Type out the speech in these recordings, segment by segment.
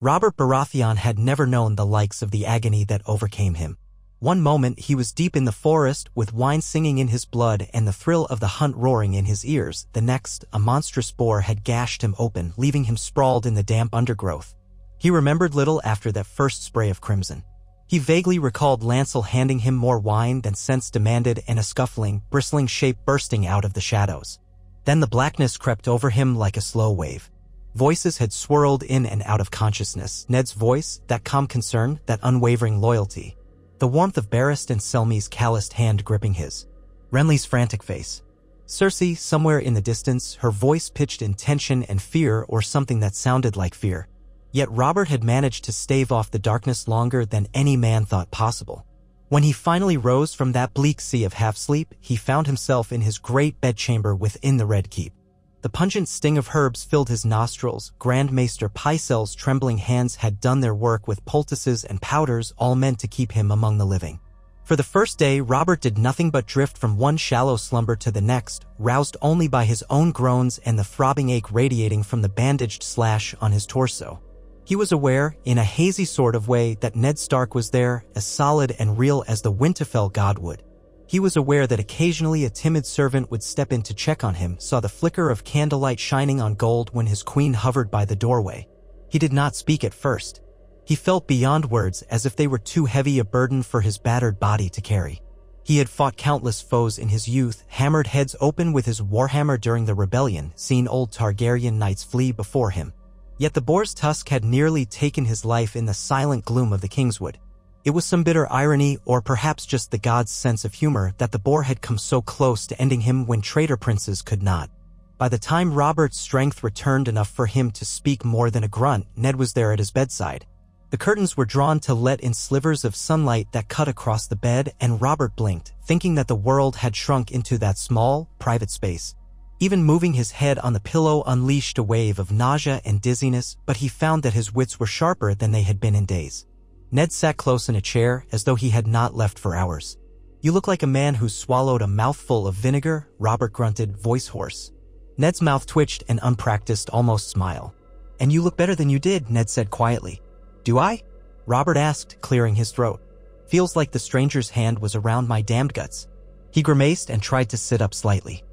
Robert Baratheon had never known the likes of the agony that overcame him. One moment he was deep in the forest with wine singing in his blood and the thrill of the hunt roaring in his ears. The next, a monstrous boar had gashed him open, leaving him sprawled in the damp undergrowth. He remembered little after that first spray of crimson. He vaguely recalled Lancel handing him more wine than sense demanded and a scuffling, bristling shape bursting out of the shadows. Then the blackness crept over him like a slow wave. Voices had swirled in and out of consciousness. Ned's voice, that calm concern, that unwavering loyalty. The warmth of Barrist and Selmy's calloused hand gripping his. Renly's frantic face. Cersei, somewhere in the distance, her voice pitched in tension and fear or something that sounded like fear. Yet Robert had managed to stave off the darkness longer than any man thought possible. When he finally rose from that bleak sea of half-sleep, he found himself in his great bedchamber within the Red Keep. The pungent sting of herbs filled his nostrils. Grand Maester Pycelle's trembling hands had done their work with poultices and powders, all meant to keep him among the living. For the first day, Robert did nothing but drift from one shallow slumber to the next, roused only by his own groans and the throbbing ache radiating from the bandaged slash on his torso. He was aware, in a hazy sort of way, that Ned Stark was there, as solid and real as the Winterfell god would. He was aware that occasionally a timid servant would step in to check on him, saw the flicker of candlelight shining on gold when his queen hovered by the doorway. He did not speak at first. He felt beyond words, as if they were too heavy a burden for his battered body to carry. He had fought countless foes in his youth, hammered heads open with his warhammer during the rebellion, seen old Targaryen knights flee before him. Yet the boar's tusk had nearly taken his life in the silent gloom of the Kingswood. It was some bitter irony, or perhaps just the god's sense of humor, that the boar had come so close to ending him when traitor princes could not. By the time Robert's strength returned enough for him to speak more than a grunt, Ned was there at his bedside. The curtains were drawn to let in slivers of sunlight that cut across the bed, and Robert blinked, thinking that the world had shrunk into that small, private space. Even moving his head on the pillow unleashed a wave of nausea and dizziness, but he found that his wits were sharper than they had been in days. Ned sat close in a chair, as though he had not left for hours. "You look like a man who's swallowed a mouthful of vinegar," Robert grunted, voice hoarse. Ned's mouth twitched an unpracticed, almost smile. "And you look better than you did," Ned said quietly. "Do I?" Robert asked, clearing his throat. "Feels like the stranger's hand was around my damned guts." He grimaced and tried to sit up slightly.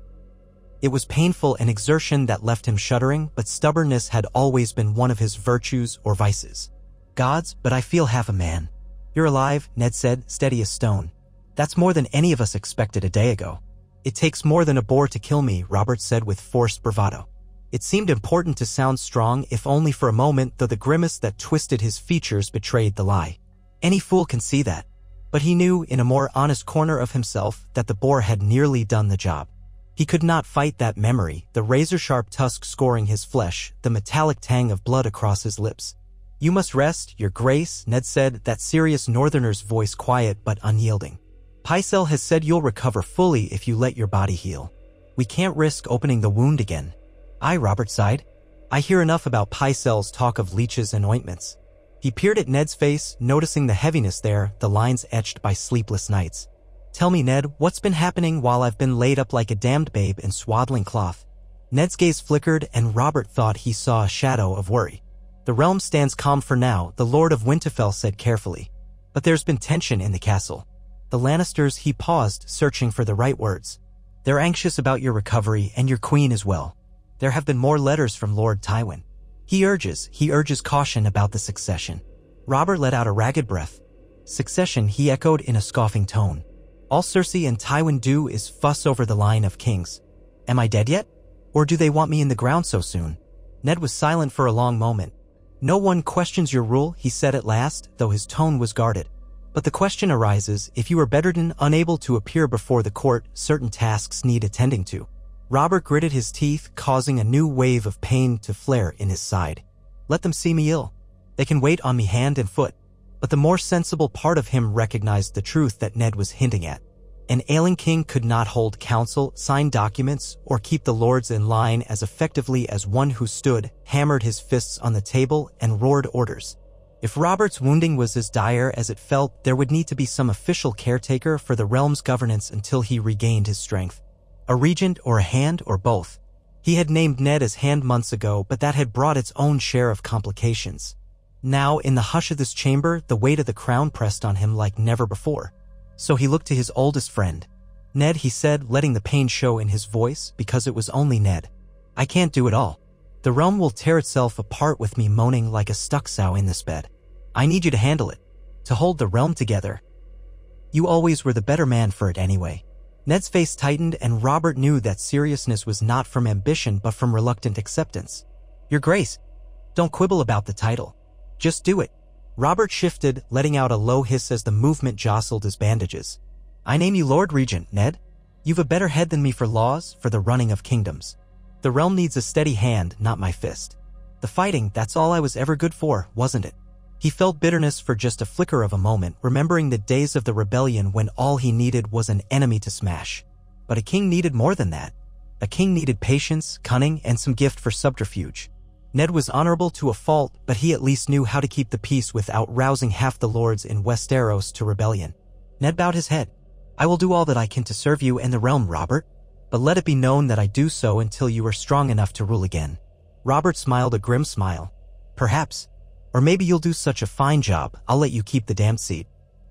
It was painful, an exertion that left him shuddering, but stubbornness had always been one of his virtues or vices. "Gods, but I feel half a man." "You're alive," Ned said, steady as stone. "That's more than any of us expected a day ago." "It takes more than a boar to kill me," Robert said with forced bravado. It seemed important to sound strong, if only for a moment, though the grimace that twisted his features betrayed the lie. Any fool can see that. But he knew, in a more honest corner of himself, that the boar had nearly done the job. He could not fight that memory, the razor-sharp tusk scoring his flesh, the metallic tang of blood across his lips. "You must rest, your grace," Ned said, that serious northerner's voice quiet but unyielding. "Pycelle has said you'll recover fully if you let your body heal. We can't risk opening the wound again." "Aye," Robert sighed. "I hear enough about Pycelle's talk of leeches and ointments." He peered at Ned's face, noticing the heaviness there, the lines etched by sleepless nights. "Tell me, Ned, what's been happening while I've been laid up like a damned babe in swaddling cloth?" Ned's gaze flickered, and Robert thought he saw a shadow of worry. "The realm stands calm for now," the Lord of Winterfell said carefully. "But there's been tension in the castle. The Lannisters," he paused, searching for the right words. "They're anxious about your recovery and your queen as well. There have been more letters from Lord Tywin. He urges caution about the succession." Robert let out a ragged breath. "Succession," he echoed in a scoffing tone. "All Cersei and Tywin do is fuss over the line of kings. Am I dead yet? Or do they want me in the ground so soon?" Ned was silent for a long moment. "No one questions your rule," he said at last, though his tone was guarded. "But the question arises, if you are bedridden, unable to appear before the court, certain tasks need attending to." Robert gritted his teeth, causing a new wave of pain to flare in his side. "Let them see me ill. They can wait on me hand and foot." But the more sensible part of him recognized the truth that Ned was hinting at. An ailing king could not hold counsel, sign documents, or keep the lords in line as effectively as one who stood, hammered his fists on the table, and roared orders. If Robert's wounding was as dire as it felt, there would need to be some official caretaker for the realm's governance until he regained his strength. A regent or a hand or both. He had named Ned as hand months ago, but that had brought its own share of complications. Now, in the hush of this chamber, the weight of the crown pressed on him like never before. So he looked to his oldest friend. "Ned," he said, letting the pain show in his voice, because it was only Ned. "I can't do it all. The realm will tear itself apart with me moaning like a stuck sow in this bed. I need you to handle it, to hold the realm together. You always were the better man for it anyway." Ned's face tightened, and Robert knew that seriousness was not from ambition but from reluctant acceptance. "Your Grace, don't quibble about the title. Just do it." Robert shifted, letting out a low hiss as the movement jostled his bandages. "I name you Lord Regent, Ned. You've a better head than me for laws, for the running of kingdoms. The realm needs a steady hand, not my fist. The fighting, that's all I was ever good for, wasn't it?" He felt bitterness for just a flicker of a moment, remembering the days of the rebellion when all he needed was an enemy to smash. But a king needed more than that. A king needed patience, cunning, and some gift for subterfuge. Ned was honorable to a fault, but he at least knew how to keep the peace without rousing half the lords in Westeros to rebellion. Ned bowed his head. "I will do all that I can to serve you and the realm, Robert. But let it be known that I do so until you are strong enough to rule again." Robert smiled a grim smile. "Perhaps. Or maybe you'll do such a fine job, I'll let you keep the damned seat.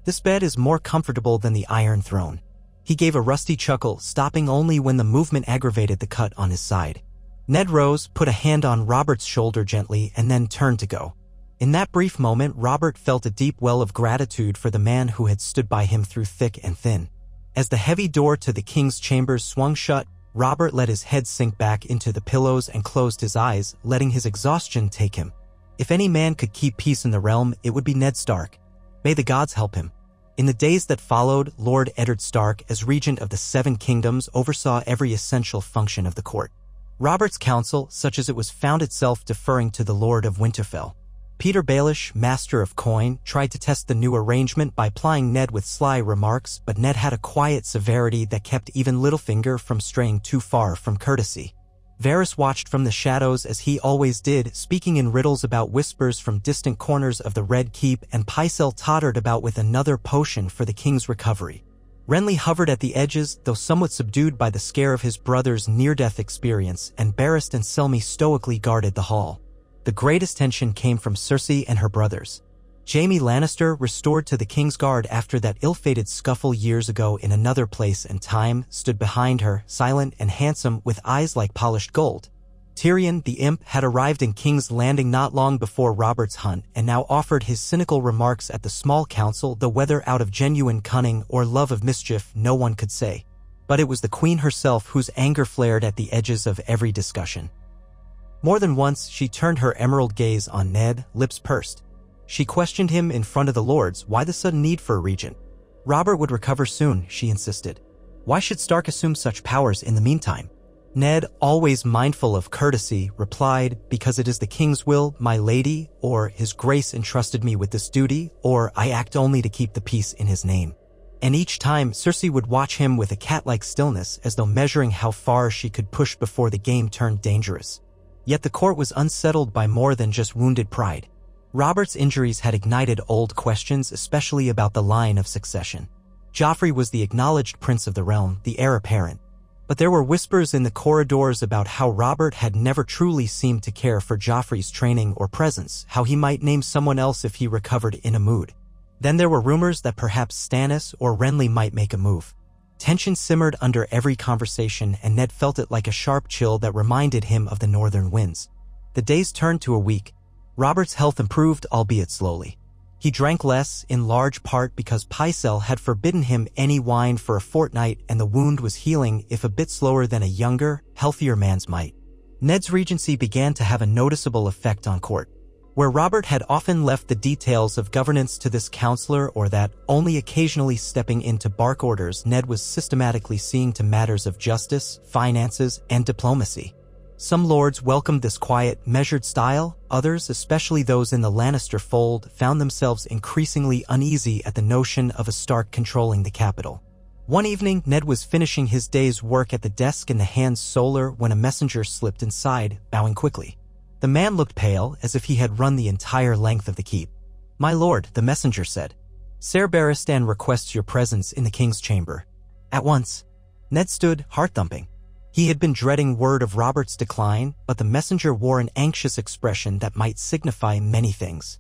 This bed is more comfortable than the Iron Throne." He gave a rusty chuckle, stopping only when the movement aggravated the cut on his side. Ned rose, put a hand on Robert's shoulder gently, and then turned to go. In that brief moment, Robert felt a deep well of gratitude for the man who had stood by him through thick and thin. As the heavy door to the king's chambers swung shut, Robert let his head sink back into the pillows and closed his eyes, letting his exhaustion take him. If any man could keep peace in the realm, it would be Ned Stark. May the gods help him. In the days that followed, Lord Eddard Stark, as regent of the Seven Kingdoms, oversaw every essential function of the court. Robert's council, such as it was, found itself deferring to the Lord of Winterfell. Peter Baelish, master of coin, tried to test the new arrangement by plying Ned with sly remarks, but Ned had a quiet severity that kept even Littlefinger from straying too far from courtesy. Varys watched from the shadows as he always did, speaking in riddles about whispers from distant corners of the Red Keep, and Pycelle tottered about with another potion for the king's recovery. Renly hovered at the edges, though somewhat subdued by the scare of his brother's near-death experience, and Barristan and Selmy stoically guarded the hall. The greatest tension came from Cersei and her brothers. Jaime Lannister, restored to the King's Guard after that ill-fated scuffle years ago in another place and time, stood behind her, silent and handsome with eyes like polished gold. Tyrion, the imp, had arrived in King's Landing not long before Robert's hunt and now offered his cynical remarks at the small council, though whether out of genuine cunning or love of mischief no one could say. But it was the Queen herself whose anger flared at the edges of every discussion. More than once she turned her emerald gaze on Ned, lips pursed. She questioned him in front of the lords, why the sudden need for a regent? Robert would recover soon, she insisted. Why should Stark assume such powers in the meantime? Ned, always mindful of courtesy, replied, because it is the king's will, my lady, or his grace entrusted me with this duty, or I act only to keep the peace in his name. And each time, Cersei would watch him with a cat-like stillness, as though measuring how far she could push before the game turned dangerous. Yet the court was unsettled by more than just wounded pride. Robert's injuries had ignited old questions, especially about the line of succession. Joffrey was the acknowledged prince of the realm, the heir apparent. But there were whispers in the corridors about how Robert had never truly seemed to care for Joffrey's training or presence, how he might name someone else if he recovered in a mood. Then there were rumors that perhaps Stannis or Renly might make a move. Tension simmered under every conversation, and Ned felt it like a sharp chill that reminded him of the northern winds. The days turned to a week. Robert's health improved, albeit slowly. He drank less, in large part because Pycelle had forbidden him any wine for a fortnight, and the wound was healing, if a bit slower than a younger, healthier man's might. Ned's regency began to have a noticeable effect on court. Where Robert had often left the details of governance to this counselor, or that, only occasionally stepping in to bark orders, Ned was systematically seeing to matters of justice, finances, and diplomacy. Some lords welcomed this quiet, measured style. Others, especially those in the Lannister fold, found themselves increasingly uneasy at the notion of a Stark controlling the capital. One evening, Ned was finishing his day's work at the desk in the Hand's Solar when a messenger slipped inside, bowing quickly. The man looked pale, as if he had run the entire length of the keep. "My lord," the messenger said, "Ser Barristan requests your presence in the king's chamber." At once. Ned stood, heart-thumping. He had been dreading word of Robert's decline, but the messenger wore an anxious expression that might signify many things.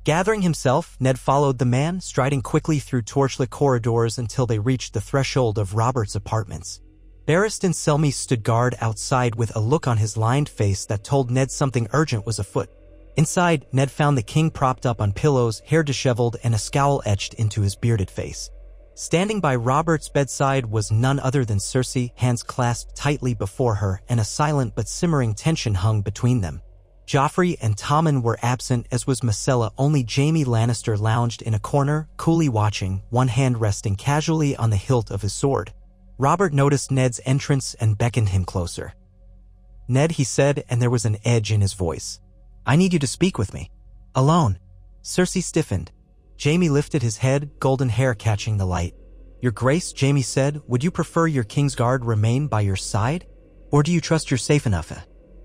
Gathering himself, Ned followed the man, striding quickly through torchlit corridors until they reached the threshold of Robert's apartments. Barristan Selmy stood guard outside with a look on his lined face that told Ned something urgent was afoot. Inside, Ned found the king propped up on pillows, hair disheveled, and a scowl etched into his bearded face. Standing by Robert's bedside was none other than Cersei, hands clasped tightly before her, and a silent but simmering tension hung between them. Joffrey and Tommen were absent, as was Myrcella. Only Jaime Lannister lounged in a corner, coolly watching, one hand resting casually on the hilt of his sword. Robert noticed Ned's entrance and beckoned him closer. "Ned," he said, and there was an edge in his voice. "I need you to speak with me. Alone." Cersei stiffened. Jaime lifted his head, golden hair catching the light. "Your Grace," Jaime said, "would you prefer your Kingsguard remain by your side? Or do you trust you're safe enough?"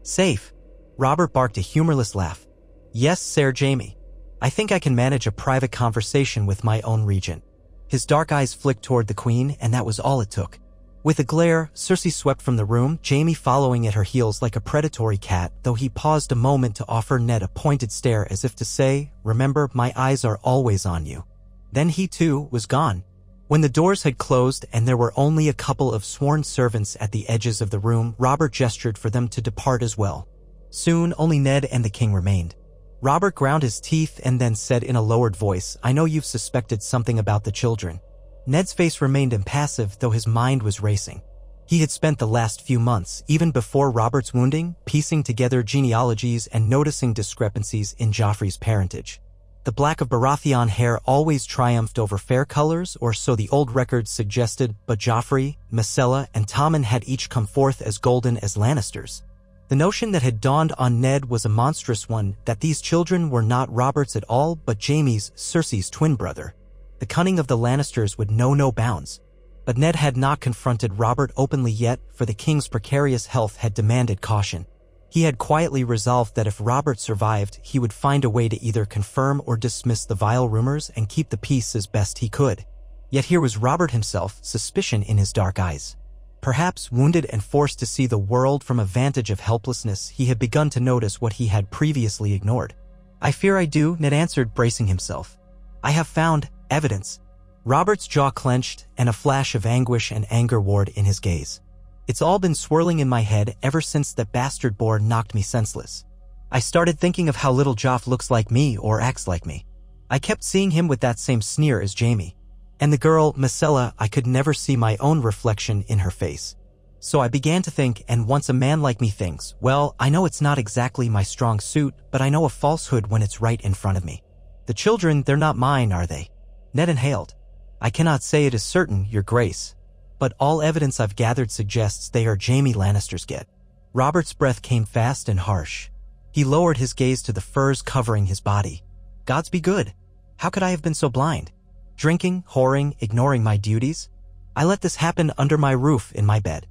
"Safe?" Robert barked a humorless laugh. "Yes, Sir Jaime. I think I can manage a private conversation with my own regent." His dark eyes flicked toward the queen, and that was all it took. With a glare, Cersei swept from the room, Jaime following at her heels like a predatory cat, though he paused a moment to offer Ned a pointed stare as if to say, "Remember, my eyes are always on you." Then he, too, was gone. When the doors had closed and there were only a couple of sworn servants at the edges of the room, Robert gestured for them to depart as well. Soon, only Ned and the king remained. Robert ground his teeth and then said in a lowered voice, "I know you've suspected something about the children." Ned's face remained impassive, though his mind was racing. He had spent the last few months, even before Robert's wounding, piecing together genealogies and noticing discrepancies in Joffrey's parentage. The black of Baratheon hair always triumphed over fair colors, or so the old records suggested, but Joffrey, Myrcella, and Tommen had each come forth as golden as Lannisters. The notion that had dawned on Ned was a monstrous one, that these children were not Robert's at all, but Jaime's, Cersei's twin brother. The cunning of the Lannisters would know no bounds. But Ned had not confronted Robert openly yet, for the king's precarious health had demanded caution. He had quietly resolved that if Robert survived, he would find a way to either confirm or dismiss the vile rumors and keep the peace as best he could. Yet here was Robert himself, suspicion in his dark eyes. Perhaps wounded and forced to see the world from a vantage of helplessness, he had begun to notice what he had previously ignored. "I fear I do," Ned answered, bracing himself. "I have found evidence." Robert's jaw clenched, and a flash of anguish and anger warred in his gaze. "It's all been swirling in my head ever since that bastard boar knocked me senseless. I started thinking of how little Joff looks like me or acts like me. I kept seeing him with that same sneer as Jaime. And the girl, Myrcella, I could never see my own reflection in her face. So I began to think, and once a man like me thinks, well, I know it's not exactly my strong suit, but I know a falsehood when it's right in front of me. The children, they're not mine, are they?" Ned inhaled. "I cannot say it is certain, Your Grace. But all evidence I've gathered suggests they are Jaime Lannister's get." Robert's breath came fast and harsh. He lowered his gaze to the furs covering his body. "Gods be good. How could I have been so blind? Drinking, whoring, ignoring my duties? I let this happen under my roof in my bed.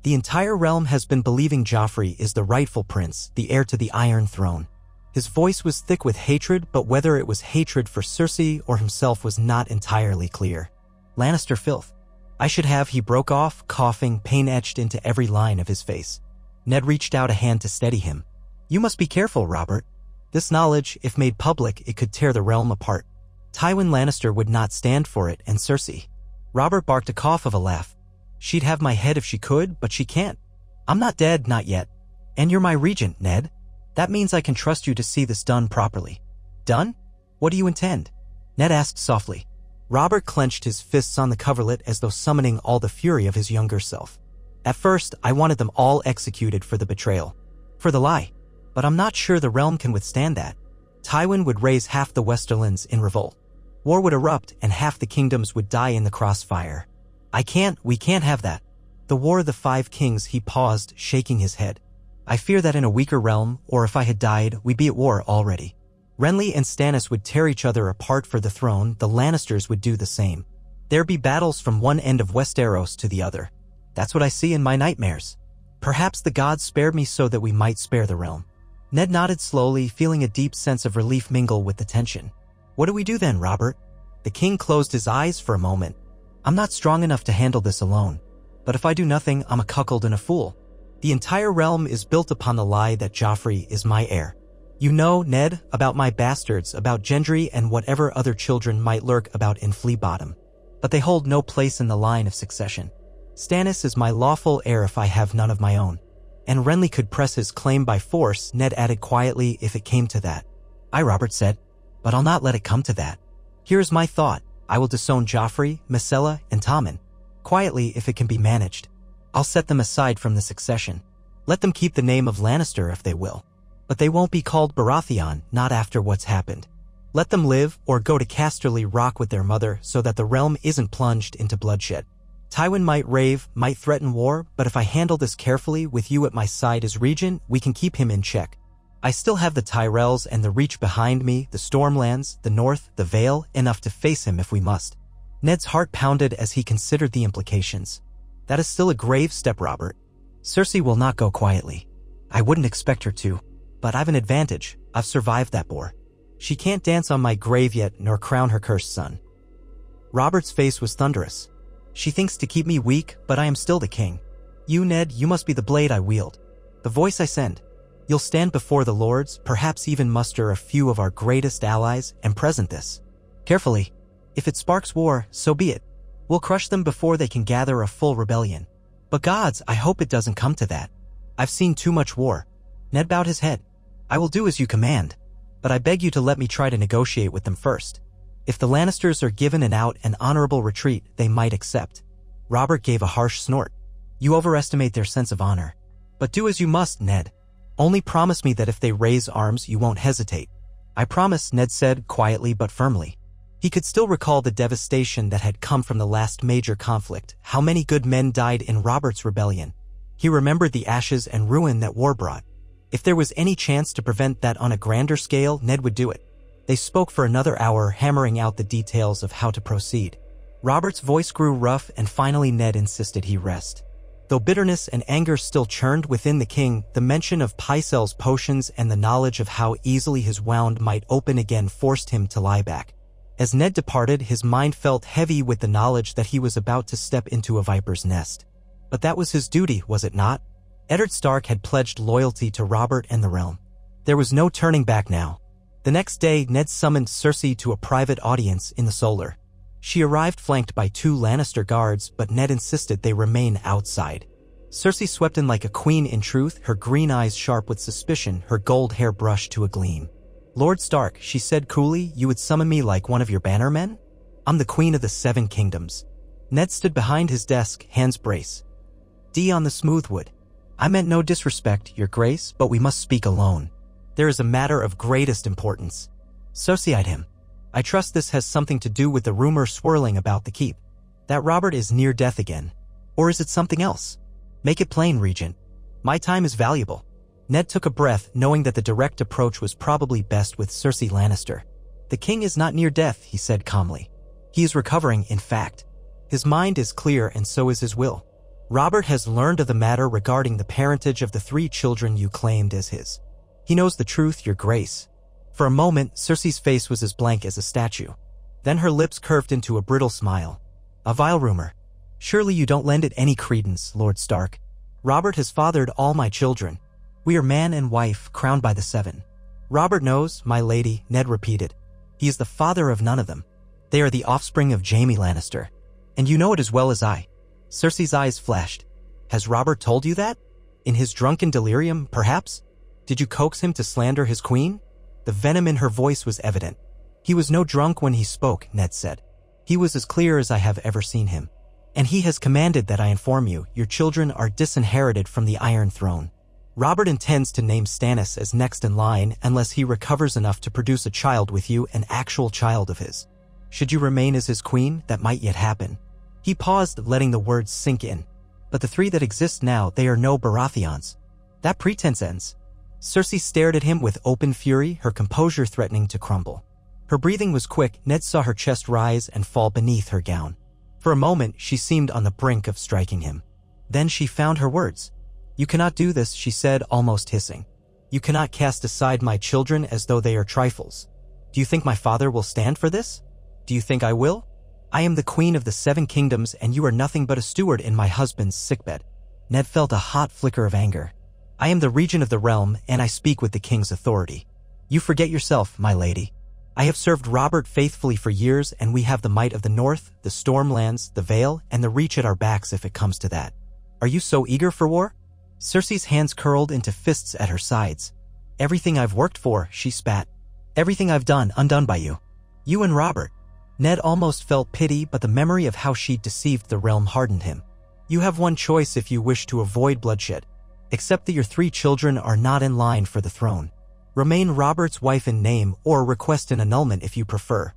The entire realm has been believing Joffrey is the rightful prince, the heir to the Iron Throne." His voice was thick with hatred, but whether it was hatred for Cersei or himself was not entirely clear. "Lannister filth. I should have," he broke off, coughing, pain etched into every line of his face. Ned reached out a hand to steady him. "You must be careful, Robert. This knowledge, if made public, it could tear the realm apart. Tywin Lannister would not stand for it, and Cersei." Robert barked a cough of a laugh. "She'd have my head if she could, but she can't. I'm not dead, not yet. And you're my regent, Ned. That means I can trust you to see this done properly." "Done? What do you intend?" Ned asked softly. Robert clenched his fists on the coverlet as though summoning all the fury of his younger self. "At first, I wanted them all executed for the betrayal. For the lie. But I'm not sure the realm can withstand that. Tywin would raise half the Westerlands in revolt. War would erupt and half the kingdoms would die in the crossfire. We can't have that. The War of the Five Kings," he paused, shaking his head. "I fear that in a weaker realm, or if I had died, we'd be at war already. Renly and Stannis would tear each other apart for the throne, the Lannisters would do the same. There'd be battles from one end of Westeros to the other. That's what I see in my nightmares. Perhaps the gods spared me so that we might spare the realm." Ned nodded slowly, feeling a deep sense of relief mingle with the tension. "What do we do then, Robert?" The king closed his eyes for a moment. "I'm not strong enough to handle this alone. But if I do nothing, I'm a cuckold and a fool. The entire realm is built upon the lie that Joffrey is my heir. You know, Ned, about my bastards, about Gendry and whatever other children might lurk about in Flea Bottom. But they hold no place in the line of succession. Stannis is my lawful heir if I have none of my own. And Renly could press his claim by force, Ned added quietly, if it came to that. Aye, Robert said, but I'll not let it come to that. Here is my thought. I will disown Joffrey, Myrcella, and Tommen. Quietly, if it can be managed. I'll set them aside from the succession. Let them keep the name of Lannister if they will. But they won't be called Baratheon, not after what's happened. Let them live, or go to Casterly Rock with their mother so that the realm isn't plunged into bloodshed. Tywin might rave, might threaten war, but if I handle this carefully with you at my side as regent, we can keep him in check. I still have the Tyrells and the Reach behind me, the Stormlands, the North, the Vale, enough to face him if we must. Ned's heart pounded as he considered the implications. That is still a grave step, Robert. Cersei will not go quietly. I wouldn't expect her to. But I've an advantage. I've survived that boar. She can't dance on my grave yet nor crown her cursed son. Robert's face was thunderous. She thinks to keep me weak, but I am still the king. You, Ned, you must be the blade I wield. The voice I send. You'll stand before the lords, perhaps even muster a few of our greatest allies, and present this. Carefully. If it sparks war, so be it. We'll crush them before they can gather a full rebellion. But gods, I hope it doesn't come to that. I've seen too much war. Ned bowed his head. I will do as you command. But I beg you to let me try to negotiate with them first. If the Lannisters are given an out and honorable retreat, they might accept. Robert gave a harsh snort. You overestimate their sense of honor. But do as you must, Ned. Only promise me that if they raise arms, you won't hesitate. I promise, Ned said, quietly but firmly. He could still recall the devastation that had come from the last major conflict, how many good men died in Robert's rebellion. He remembered the ashes and ruin that war brought. If there was any chance to prevent that on a grander scale, Ned would do it. They spoke for another hour, hammering out the details of how to proceed. Robert's voice grew rough, and finally Ned insisted he rest. Though bitterness and anger still churned within the king, the mention of Pycelle's potions and the knowledge of how easily his wound might open again forced him to lie back. As Ned departed, his mind felt heavy with the knowledge that he was about to step into a viper's nest. But that was his duty, was it not? Eddard Stark had pledged loyalty to Robert and the realm. There was no turning back now. The next day, Ned summoned Cersei to a private audience in the Solar. She arrived flanked by 2 Lannister guards, but Ned insisted they remain outside. Cersei swept in like a queen in truth, her green eyes sharp with suspicion, her gold hair brushed to a gleam. Lord Stark, she said coolly, you would summon me like one of your bannermen? I'm the queen of the 7 kingdoms. Ned stood behind his desk, hands brace. D on the smoothwood. I meant no disrespect, your grace, but we must speak alone. There is a matter of greatest importance. Cersei eyed him. I trust this has something to do with the rumor swirling about the keep. That Robert is near death again. Or is it something else? Make it plain, Regent. My time is valuable. Ned took a breath, knowing that the direct approach was probably best with Cersei Lannister. The king is not near death, he said calmly. He is recovering, in fact. His mind is clear and so is his will. Robert has learned of the matter regarding the parentage of the 3 children you claimed as his. He knows the truth, your grace. For a moment, Cersei's face was as blank as a statue. Then her lips curved into a brittle smile. A vile rumor. Surely you don't lend it any credence, Lord Stark. Robert has fathered all my children. We are man and wife, crowned by the 7. Robert knows, my lady, Ned repeated. He is the father of none of them. They are the offspring of Jaime Lannister. And you know it as well as I. Cersei's eyes flashed. Has Robert told you that? In his drunken delirium, perhaps? Did you coax him to slander his queen? The venom in her voice was evident. He was no drunk when he spoke, Ned said. He was as clear as I have ever seen him. And he has commanded that I inform you, your children are disinherited from the Iron Throne. Robert intends to name Stannis as next in line unless he recovers enough to produce a child with you, an actual child of his. Should you remain as his queen, that might yet happen. He paused, letting the words sink in. But the 3 that exist now, they are no Baratheons. That pretense ends. Cersei stared at him with open fury, her composure threatening to crumble. Her breathing was quick. Ned saw her chest rise and fall beneath her gown. For a moment, she seemed on the brink of striking him. Then she found her words. You cannot do this, she said, almost hissing. You cannot cast aside my children as though they are trifles. Do you think my father will stand for this? Do you think I will? I am the queen of the 7 kingdoms and you are nothing but a steward in my husband's sickbed. Ned felt a hot flicker of anger. I am the regent of the realm and I speak with the king's authority. You forget yourself, my lady. I have served Robert faithfully for years, and we have the might of the North, the Stormlands, the Vale, and the Reach at our backs if it comes to that. Are you so eager for war? Cersei's hands curled into fists at her sides. Everything I've worked for, she spat. Everything I've done, undone by you. You and Robert. Ned almost felt pity, but the memory of how she'd deceived the realm hardened him. You have one choice if you wish to avoid bloodshed. Accept that your 3 children are not in line for the throne. Remain Robert's wife in name, or request an annulment if you prefer.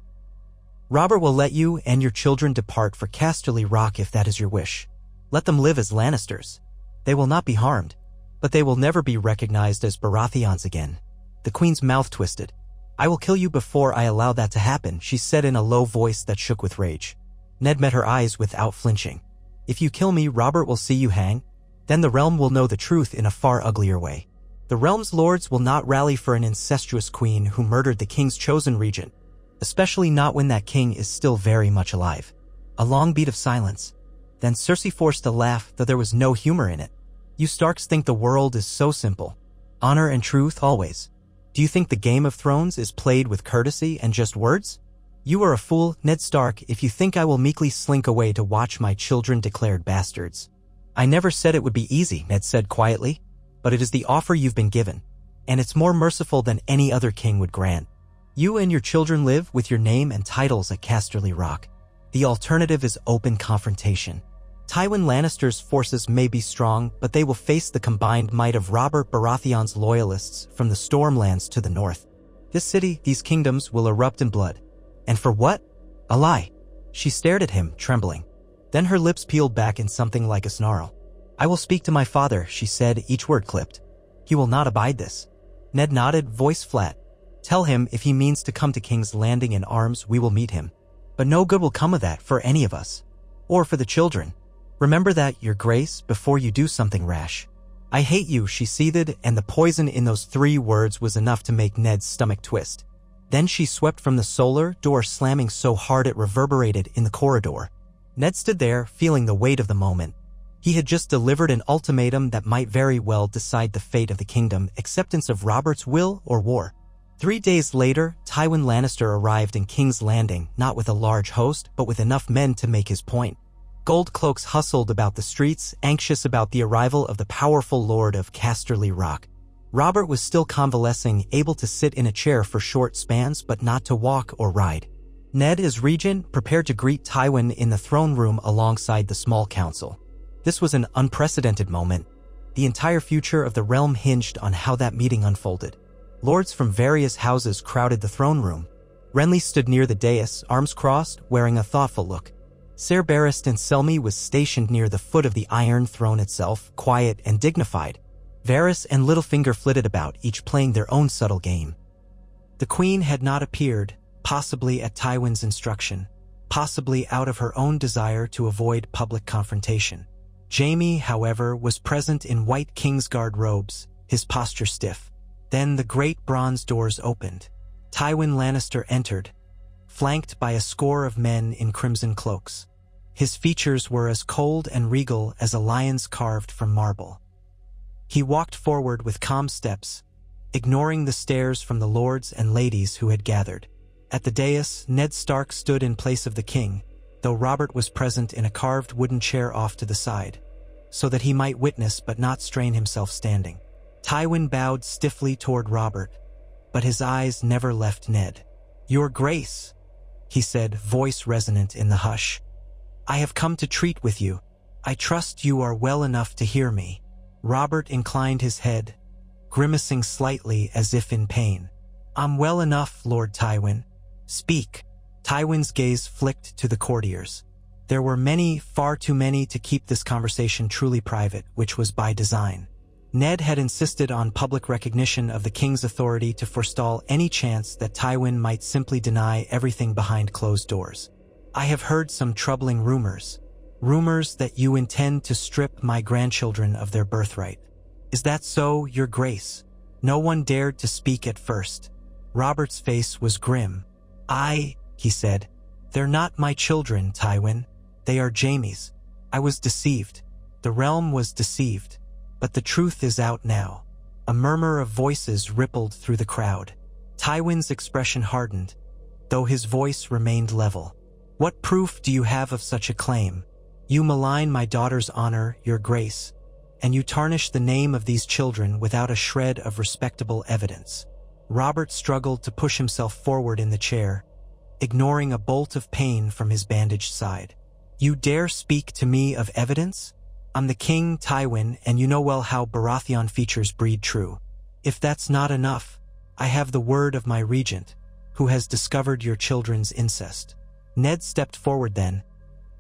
Robert will let you and your children depart for Casterly Rock if that is your wish. Let them live as Lannisters. They will not be harmed, but they will never be recognized as Baratheons again. The Queen's mouth twisted. I will kill you before I allow that to happen, she said in a low voice that shook with rage. Ned met her eyes without flinching. If you kill me, Robert will see you hang. Then the realm will know the truth in a far uglier way. The realm's lords will not rally for an incestuous queen who murdered the king's chosen regent, especially not when that king is still very much alive. A long beat of silence. Then Cersei forced a laugh, though there was no humor in it. You Starks think the world is so simple. Honor and truth always. Do you think the Game of Thrones is played with courtesy and just words? You are a fool, Ned Stark, if you think I will meekly slink away to watch my children declared bastards. I never said it would be easy, Ned said quietly. But it is the offer you've been given, and it's more merciful than any other king would grant. You and your children live with your name and titles at Casterly Rock. The alternative is open confrontation. Tywin Lannister's forces may be strong, but they will face the combined might of Robert Baratheon's loyalists from the Stormlands to the north. This city, these kingdoms, will erupt in blood. And for what? A lie. She stared at him, trembling. Then her lips peeled back in something like a snarl. I will speak to my father, she said, each word clipped. He will not abide this. Ned nodded, voice flat. Tell him if he means to come to King's Landing in arms, we will meet him. But no good will come of that for any of us. Or for the children. Remember that, Your Grace, before you do something rash. I hate you, she seethed, and the poison in those 3 words was enough to make Ned's stomach twist. Then she swept from the solar door, slamming so hard it reverberated in the corridor. Ned stood there, feeling the weight of the moment. He had just delivered an ultimatum that might very well decide the fate of the kingdom, acceptance of Robert's will or war. 3 days later, Tywin Lannister arrived in King's Landing, not with a large host, but with enough men to make his point. Gold cloaks hustled about the streets, anxious about the arrival of the powerful lord of Casterly Rock. Robert was still convalescing, able to sit in a chair for short spans, but not to walk or ride. Ned, as regent, prepared to greet Tywin in the throne room alongside the small council. This was an unprecedented moment. The entire future of the realm hinged on how that meeting unfolded. Lords from various houses crowded the throne room. Renly stood near the dais, arms crossed, wearing a thoughtful look. Ser Barristan Selmy was stationed near the foot of the Iron Throne itself, quiet and dignified. Varys and Littlefinger flitted about, each playing their own subtle game. The Queen had not appeared, possibly at Tywin's instruction, possibly out of her own desire to avoid public confrontation. Jaime, however, was present in white Kingsguard robes, his posture stiff. Then the great bronze doors opened. Tywin Lannister entered, flanked by a score of men in crimson cloaks. His features were as cold and regal as a lion's carved from marble. He walked forward with calm steps, ignoring the stares from the lords and ladies who had gathered. At the dais, Ned Stark stood in place of the king, though Robert was present in a carved wooden chair off to the side, so that he might witness but not strain himself standing. Tywin bowed stiffly toward Robert, but his eyes never left Ned. Your Grace, he said, voice resonant in the hush. I have come to treat with you. I trust you are well enough to hear me. Robert inclined his head, grimacing slightly as if in pain. I'm well enough, Lord Tywin. Speak. Tywin's gaze flicked to the courtiers. There were many, far too many to keep this conversation truly private, which was by design. Ned had insisted on public recognition of the king's authority to forestall any chance that Tywin might simply deny everything behind closed doors. I have heard some troubling rumors. Rumors that you intend to strip my grandchildren of their birthright. Is that so, Your Grace? No one dared to speak at first. Robert's face was grim. He said. They're not my children, Tywin. They are Jaime's. I was deceived. The realm was deceived. But the truth is out now. A murmur of voices rippled through the crowd. Tywin's expression hardened, though his voice remained level. "What proof do you have of such a claim? You malign my daughter's honor, your grace, and you tarnish the name of these children without a shred of respectable evidence." Robert struggled to push himself forward in the chair, ignoring a bolt of pain from his bandaged side. "You dare speak to me of evidence? I'm the king, Tywin, and you know well how Baratheon features breed true. If that's not enough, I have the word of my regent, who has discovered your children's incest." Ned stepped forward then,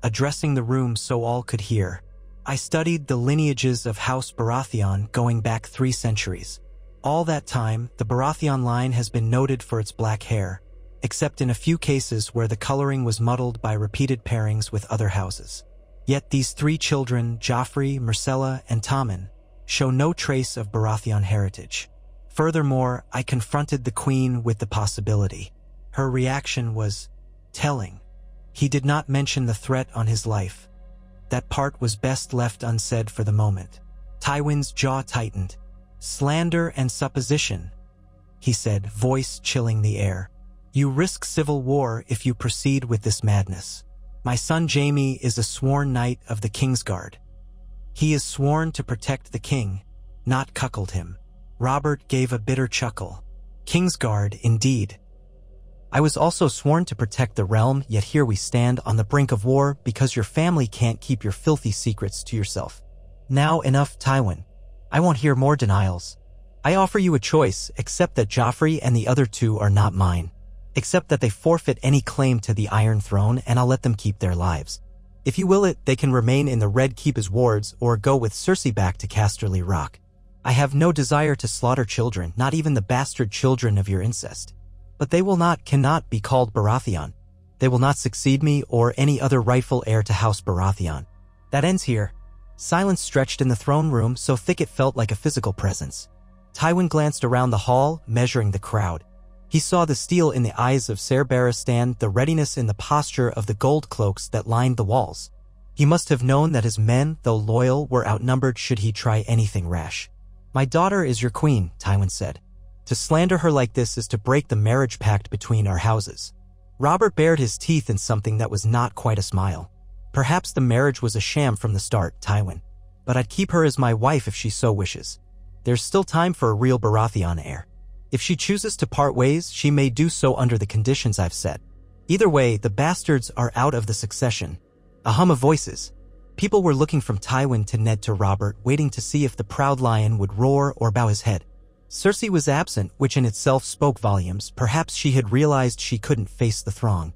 addressing the room so all could hear. "I studied the lineages of House Baratheon going back 3 centuries. All that time, the Baratheon line has been noted for its black hair, except in a few cases where the coloring was muddled by repeated pairings with other houses. Yet these 3 children, Joffrey, Myrcella, and Tommen, show no trace of Baratheon heritage. Furthermore, I confronted the queen with the possibility. Her reaction was telling. He did not mention the threat on his life. That part was best left unsaid for the moment." Tywin's jaw tightened. "Slander and supposition," he said, voice chilling the air. "You risk civil war if you proceed with this madness. My son Jaime is a sworn knight of the Kingsguard. He is sworn to protect the king, not cuckold him." Robert gave a bitter chuckle. "Kingsguard, indeed. I was also sworn to protect the realm, yet here we stand on the brink of war because your family can't keep your filthy secrets to yourself. Now enough, Tywin. I won't hear more denials. I offer you a choice, accept that Joffrey and the other 2 are not mine. Accept that they forfeit any claim to the Iron Throne and I'll let them keep their lives. If you will it, they can remain in the Red Keep as wards or go with Cersei back to Casterly Rock. I have no desire to slaughter children, not even the bastard children of your incest. But they cannot be called Baratheon. They will not succeed me or any other rightful heir to House Baratheon. That ends here." Silence stretched in the throne room so thick it felt like a physical presence. Tywin glanced around the hall, measuring the crowd. He saw the steel in the eyes of Ser Barristan, the readiness in the posture of the gold cloaks that lined the walls. He must have known that his men, though loyal, were outnumbered should he try anything rash. "My daughter is your queen," Tywin said. "To slander her like this is to break the marriage pact between our houses." Robert bared his teeth in something that was not quite a smile. "Perhaps the marriage was a sham from the start, Tywin. But I'd keep her as my wife if she so wishes. There's still time for a real Baratheon heir. If she chooses to part ways, she may do so under the conditions I've set. Either way, the bastards are out of the succession." A hum of voices. People were looking from Tywin to Ned to Robert, waiting to see if the proud lion would roar or bow his head. Cersei was absent, which in itself spoke volumes. Perhaps she had realized she couldn't face the throng.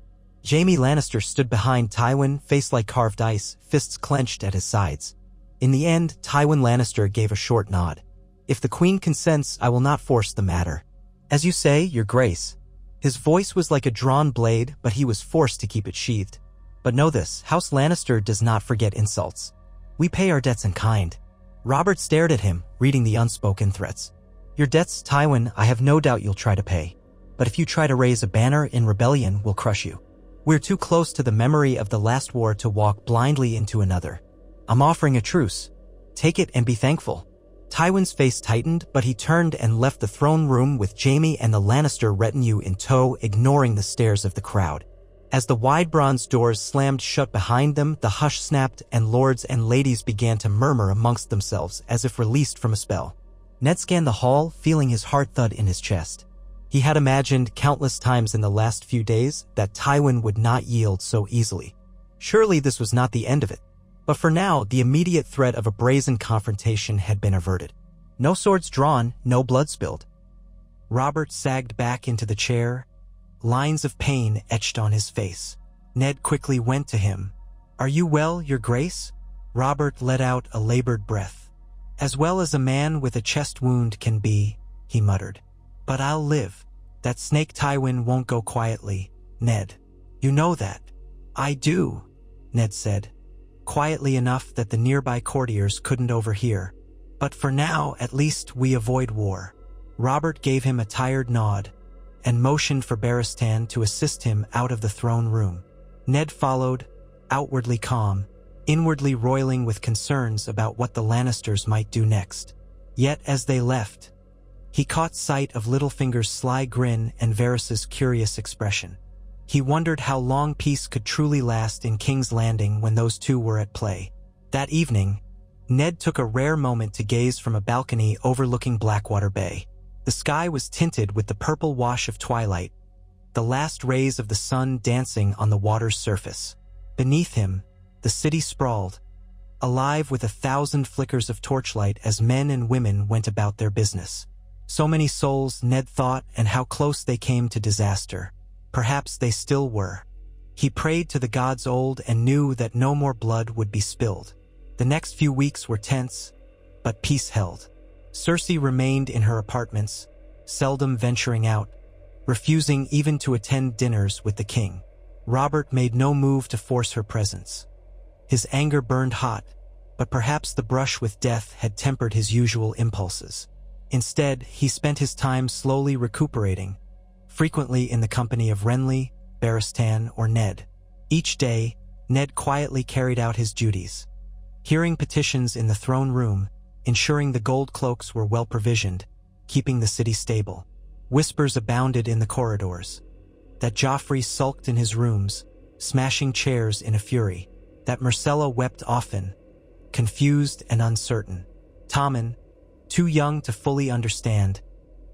Jaime Lannister stood behind Tywin, face like carved ice, fists clenched at his sides. In the end, Tywin Lannister gave a short nod. "If the queen consents, I will not force the matter." "As you say, your grace." His voice was like a drawn blade, but he was forced to keep it sheathed. "But know this, House Lannister does not forget insults. We pay our debts in kind." Robert stared at him, reading the unspoken threats. "Your debts, Tywin, I have no doubt you'll try to pay. But if you try to raise a banner in rebellion, we'll crush you. We're too close to the memory of the last war to walk blindly into another. I'm offering a truce. Take it and be thankful." Tywin's face tightened, but he turned and left the throne room with Jaime and the Lannister retinue in tow, ignoring the stares of the crowd. As the wide bronze doors slammed shut behind them, the hush snapped and lords and ladies began to murmur amongst themselves as if released from a spell. Ned scanned the hall, feeling his heart thud in his chest. He had imagined countless times in the last few days that Tywin would not yield so easily. Surely this was not the end of it. But for now, the immediate threat of a brazen confrontation had been averted. No swords drawn, no blood spilled. Robert sagged back into the chair, lines of pain etched on his face. Ned quickly went to him. "Are you well, your grace?" Robert let out a labored breath. "As well as a man with a chest wound can be," he muttered. "But I'll live. That snake Tywin won't go quietly, Ned. You know that." "I do," Ned said, quietly enough that the nearby courtiers couldn't overhear. "But for now, at least we avoid war." Robert gave him a tired nod and motioned for Barristan to assist him out of the throne room. Ned followed, outwardly calm, inwardly roiling with concerns about what the Lannisters might do next. Yet as they left, He caught sight of Littlefinger's sly grin and Varys's curious expression. He wondered how long peace could truly last in King's Landing when those two were at play. That evening, Ned took a rare moment to gaze from a balcony overlooking Blackwater Bay. The sky was tinted with the purple wash of twilight, the last rays of the sun dancing on the water's surface. Beneath him, the city sprawled, alive with 1,000 flickers of torchlight as men and women went about their business. So many souls, Ned thought, and how close they came to disaster. Perhaps they still were. He prayed to the gods old and knew that no more blood would be spilled. The next few weeks were tense, but peace held. Cersei remained in her apartments, seldom venturing out, refusing even to attend dinners with the king. Robert made no move to force her presence. His anger burned hot, but perhaps the brush with death had tempered his usual impulses. Instead, he spent his time slowly recuperating, frequently in the company of Renly, Baratheon, or Ned. Each day, Ned quietly carried out his duties, hearing petitions in the throne room, ensuring the gold cloaks were well provisioned, keeping the city stable. Whispers abounded in the corridors, that Joffrey sulked in his rooms, smashing chairs in a fury, that Myrcella wept often, confused and uncertain. Tommen, too young to fully understand,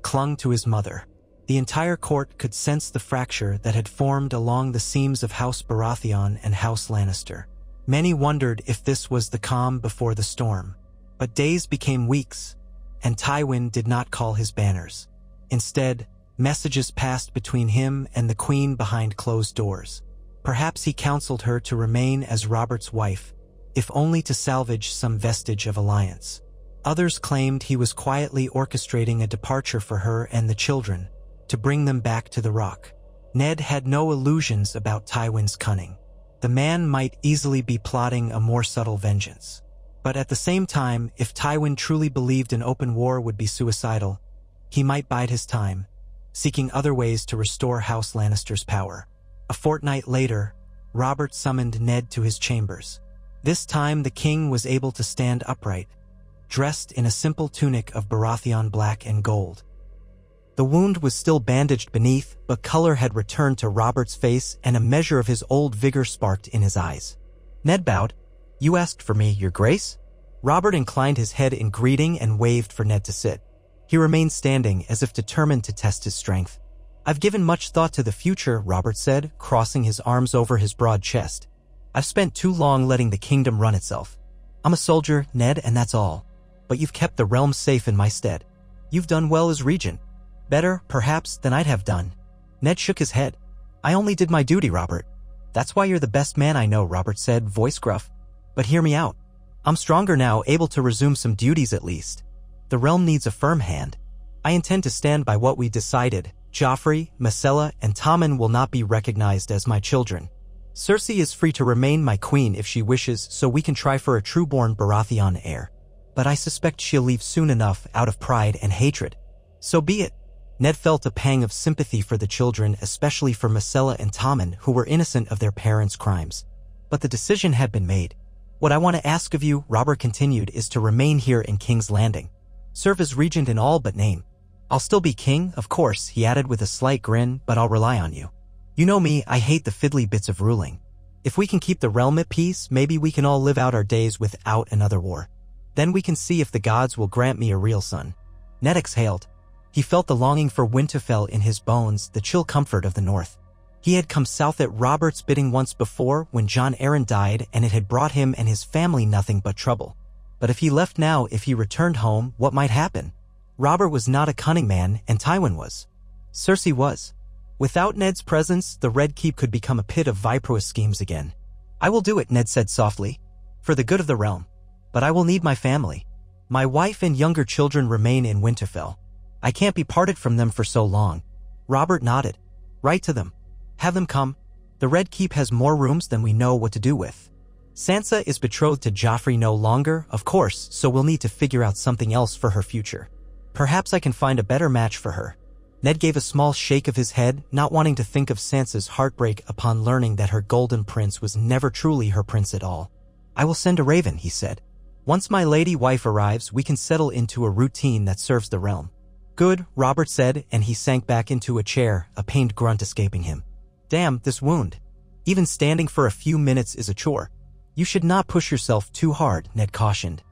clung to his mother. The entire court could sense the fracture that had formed along the seams of House Baratheon and House Lannister. Many wondered if this was the calm before the storm. But days became weeks, and Tywin did not call his banners. Instead, messages passed between him and the queen behind closed doors. Perhaps he counseled her to remain as Robert's wife, if only to salvage some vestige of alliance. Others claimed he was quietly orchestrating a departure for her and the children, to bring them back to the Rock. Ned had no illusions about Tywin's cunning. The man might easily be plotting a more subtle vengeance. But at the same time, if Tywin truly believed an open war would be suicidal, he might bide his time, seeking other ways to restore House Lannister's power. A fortnight later, Robert summoned Ned to his chambers. This time the king was able to stand upright, dressed in a simple tunic of Baratheon black and gold. The wound was still bandaged beneath, but color had returned to Robert's face and a measure of his old vigor sparked in his eyes. Ned bowed. "You asked for me, your grace?" Robert inclined his head in greeting and waved for Ned to sit. He remained standing, as if determined to test his strength. "I've given much thought to the future," Robert said, crossing his arms over his broad chest. "I've spent too long letting the kingdom run itself. I'm a soldier, Ned, and that's all. But you've kept the realm safe in my stead. You've done well as regent. Better, perhaps, than I'd have done." Ned shook his head. "I only did my duty, Robert." "That's why you're the best man I know," Robert said, voice gruff. "But hear me out. I'm stronger now, able to resume some duties at least. The realm needs a firm hand. I intend to stand by what we decided. Joffrey, Myrcella, and Tommen will not be recognized as my children. Cersei is free to remain my queen if she wishes, so we can try for a true-born Baratheon heir. But I suspect she'll leave soon enough out of pride and hatred. So be it." Ned felt a pang of sympathy for the children, especially for Myrcella and Tommen, who were innocent of their parents' crimes. But the decision had been made. "What I want to ask of you," Robert continued, "is to remain here in King's Landing. Serve as regent in all but name. I'll still be king, of course," he added with a slight grin, "but I'll rely on you. You know me, I hate the fiddly bits of ruling. If we can keep the realm at peace, maybe we can all live out our days without another war. Then we can see if the gods will grant me a real son." Ned exhaled. He felt the longing for Winterfell in his bones, the chill comfort of the north. He had come south at Robert's bidding once before when Jon Arryn died, and it had brought him and his family nothing but trouble. But if he left now, if he returned home, what might happen? Robert was not a cunning man, and Tywin was. Cersei was. Without Ned's presence, the Red Keep could become a pit of viperous schemes again. "I will do it," Ned said softly, "for the good of the realm. But I will need my family. My wife and younger children remain in Winterfell. I can't be parted from them for so long." Robert nodded. "Write to them. Have them come. The Red Keep has more rooms than we know what to do with. Sansa is betrothed to Joffrey no longer, of course, so we'll need to figure out something else for her future. Perhaps I can find a better match for her." Ned gave a small shake of his head, not wanting to think of Sansa's heartbreak upon learning that her golden prince was never truly her prince at all. "I will send a raven," he said. "Once my lady wife arrives, we can settle into a routine that serves the realm." Good, Robert said, and he sank back into a chair, a pained grunt escaping him. Damn, this wound. Even standing for a few minutes is a chore. You should not push yourself too hard, Ned cautioned.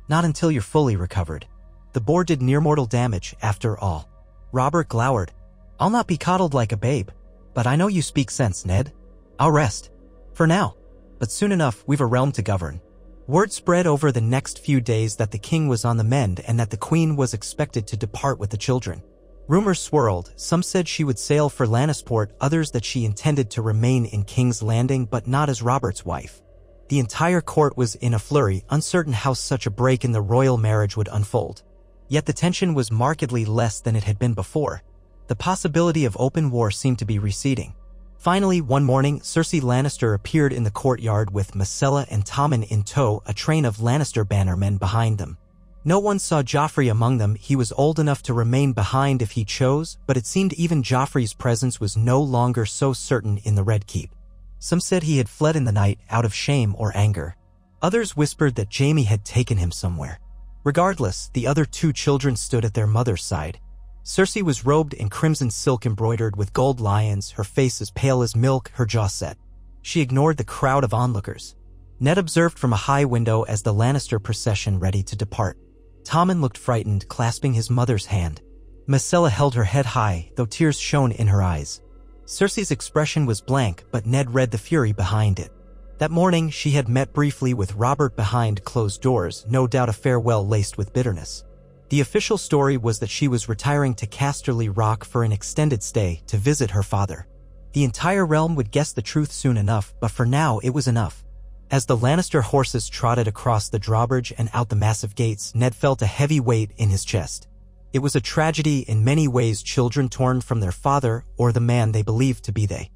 Not until you're fully recovered. The boar did near-mortal damage, after all. Robert glowered. I'll not be coddled like a babe. But I know you speak sense, Ned. I'll rest. For now. But soon enough, we've a realm to govern. Word spread over the next few days that the king was on the mend and that the queen was expected to depart with the children. Rumors swirled. Some said she would sail for Lannisport, others that she intended to remain in King's Landing but not as Robert's wife. The entire court was in a flurry, uncertain how such a break in the royal marriage would unfold. Yet the tension was markedly less than it had been before. The possibility of open war seemed to be receding. Finally, one morning, Cersei Lannister appeared in the courtyard with Myrcella and Tommen in tow, a train of Lannister bannermen behind them. No one saw Joffrey among them. He was old enough to remain behind if he chose, but it seemed even Joffrey's presence was no longer so certain in the Red Keep. Some said he had fled in the night out of shame or anger. Others whispered that Jaime had taken him somewhere. Regardless, the other two children stood at their mother's side. Cersei was robed in crimson silk embroidered with gold lions, her face as pale as milk, her jaw set. She ignored the crowd of onlookers. Ned observed from a high window as the Lannister procession ready to depart. Tommen looked frightened, clasping his mother's hand. Myrcella held her head high, though tears shone in her eyes. Cersei's expression was blank, but Ned read the fury behind it. That morning, she had met briefly with Robert behind closed doors, no doubt a farewell laced with bitterness. The official story was that she was retiring to Casterly Rock for an extended stay to visit her father. The entire realm would guess the truth soon enough, but for now it was enough. As the Lannister horses trotted across the drawbridge and out the massive gates, Ned felt a heavy weight in his chest. It was a tragedy in many ways, children torn from their father or the man they believed to be they.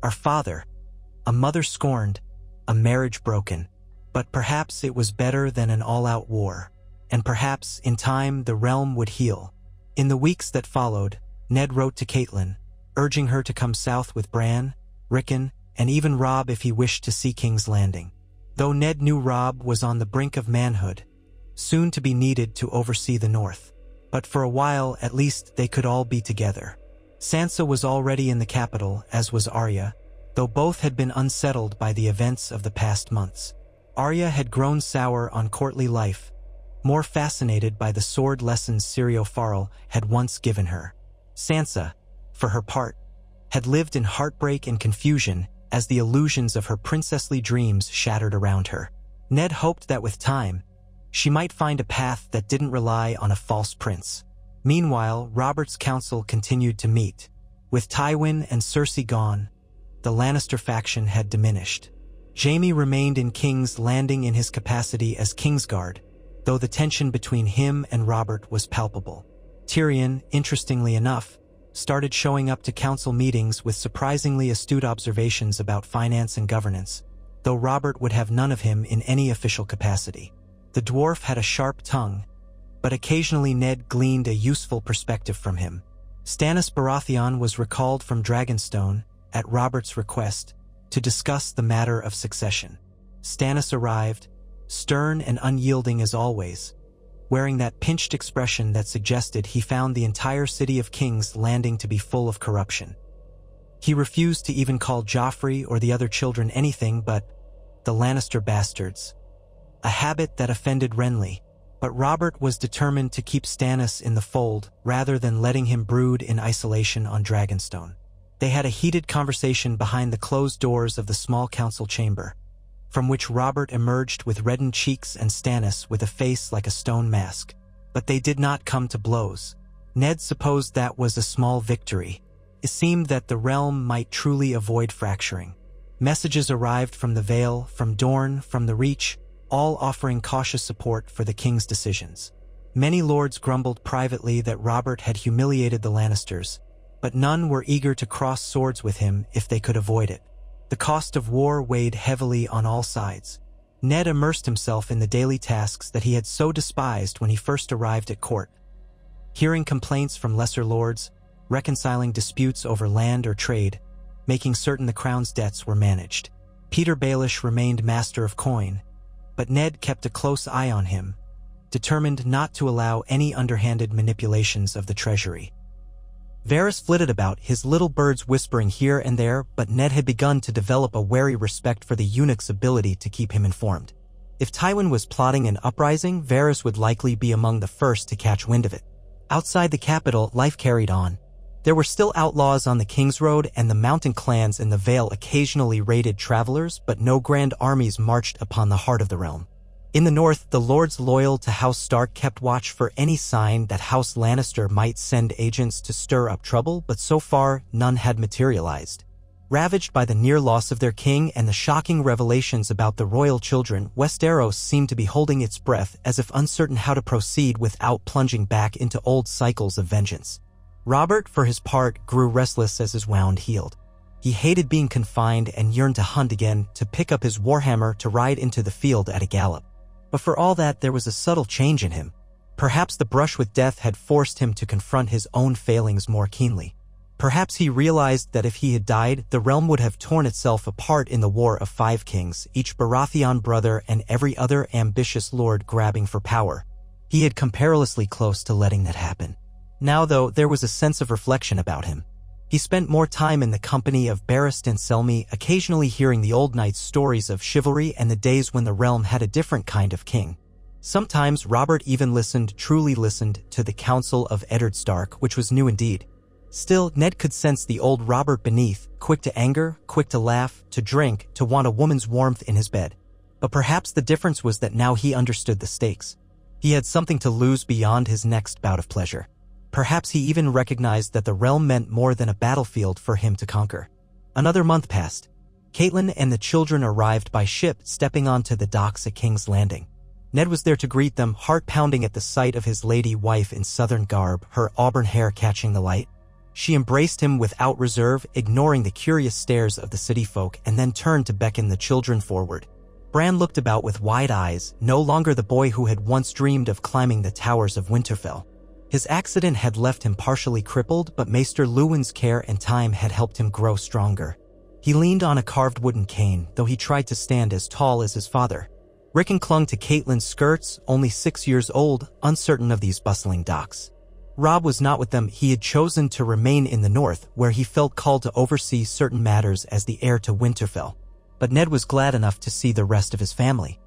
Our father. A mother scorned. A marriage broken. But perhaps it was better than an all-out war. And perhaps, in time, the realm would heal. In the weeks that followed, Ned wrote to Catelyn, urging her to come south with Bran, Rickon, and even Robb if he wished to see King's Landing. Though Ned knew Robb was on the brink of manhood, soon to be needed to oversee the North. But for a while, at least, they could all be together. Sansa was already in the capital, as was Arya, though both had been unsettled by the events of the past months. Arya had grown sour on courtly life, more fascinated by the sword lessons Syrio Farrell had once given her. Sansa, for her part, had lived in heartbreak and confusion as the illusions of her princessly dreams shattered around her. Ned hoped that with time, she might find a path that didn't rely on a false prince. Meanwhile, Robert's council continued to meet. With Tywin and Cersei gone, the Lannister faction had diminished. Jaime remained in King's Landing in his capacity as Kingsguard, though the tension between him and Robert was palpable. Tyrion, interestingly enough, started showing up to council meetings with surprisingly astute observations about finance and governance, though Robert would have none of him in any official capacity. The dwarf had a sharp tongue, but occasionally Ned gleaned a useful perspective from him. Stannis Baratheon was recalled from Dragonstone, at Robert's request, to discuss the matter of succession. Stannis arrived, stern and unyielding as always, wearing that pinched expression that suggested he found the entire city of King's Landing to be full of corruption. He refused to even call Joffrey or the other children anything but the Lannister bastards, a habit that offended Renly, but Robert was determined to keep Stannis in the fold rather than letting him brood in isolation on Dragonstone. They had a heated conversation behind the closed doors of the small council chamber, from which Robert emerged with reddened cheeks and Stannis with a face like a stone mask. But they did not come to blows. Ned supposed that was a small victory. It seemed that the realm might truly avoid fracturing. Messages arrived from the Vale, from Dorne, from the Reach, all offering cautious support for the king's decisions. Many lords grumbled privately that Robert had humiliated the Lannisters, but none were eager to cross swords with him if they could avoid it. The cost of war weighed heavily on all sides. Ned immersed himself in the daily tasks that he had so despised when he first arrived at court. Hearing complaints from lesser lords, reconciling disputes over land or trade, making certain the crown's debts were managed. Peter Baelish remained master of coin, but Ned kept a close eye on him, determined not to allow any underhanded manipulations of the treasury. Varys flitted about, his little birds whispering here and there, but Ned had begun to develop a wary respect for the eunuch's ability to keep him informed. If Tywin was plotting an uprising, Varys would likely be among the first to catch wind of it. Outside the capital, life carried on. There were still outlaws on the King's Road, and the mountain clans in the Vale occasionally raided travelers, but no grand armies marched upon the heart of the realm. In the north, the lords loyal to House Stark kept watch for any sign that House Lannister might send agents to stir up trouble, but so far, none had materialized. Ravaged by the near loss of their king and the shocking revelations about the royal children, Westeros seemed to be holding its breath as if uncertain how to proceed without plunging back into old cycles of vengeance. Robert, for his part, grew restless as his wound healed. He hated being confined and yearned to hunt again, to pick up his warhammer, to ride into the field at a gallop. But for all that, there was a subtle change in him. Perhaps the brush with death had forced him to confront his own failings more keenly. Perhaps he realized that if he had died, the realm would have torn itself apart in the War of Five Kings, each Baratheon brother and every other ambitious lord grabbing for power. He had come perilously close to letting that happen. Now, though, there was a sense of reflection about him. He spent more time in the company of Barristan and Selmy, occasionally hearing the old knights' stories of chivalry and the days when the realm had a different kind of king. Sometimes Robert even truly listened, to the counsel of Eddard Stark, which was new indeed. Still, Ned could sense the old Robert beneath, quick to anger, quick to laugh, to drink, to want a woman's warmth in his bed. But perhaps the difference was that now he understood the stakes. He had something to lose beyond his next bout of pleasure. Perhaps he even recognized that the realm meant more than a battlefield for him to conquer. Another month passed. Catelyn and the children arrived by ship, stepping onto the docks at King's Landing. Ned was there to greet them, heart pounding at the sight of his lady wife in southern garb, her auburn hair catching the light. She embraced him without reserve, ignoring the curious stares of the city folk, and then turned to beckon the children forward. Bran looked about with wide eyes, no longer the boy who had once dreamed of climbing the towers of Winterfell. His accident had left him partially crippled, but Maester Luwin's care and time had helped him grow stronger. He leaned on a carved wooden cane, though he tried to stand as tall as his father. Rickon clung to Catelyn's skirts, only 6 years old, uncertain of these bustling docks. Robb was not with them. He had chosen to remain in the north, where he felt called to oversee certain matters as the heir to Winterfell. But Ned was glad enough to see the rest of his family.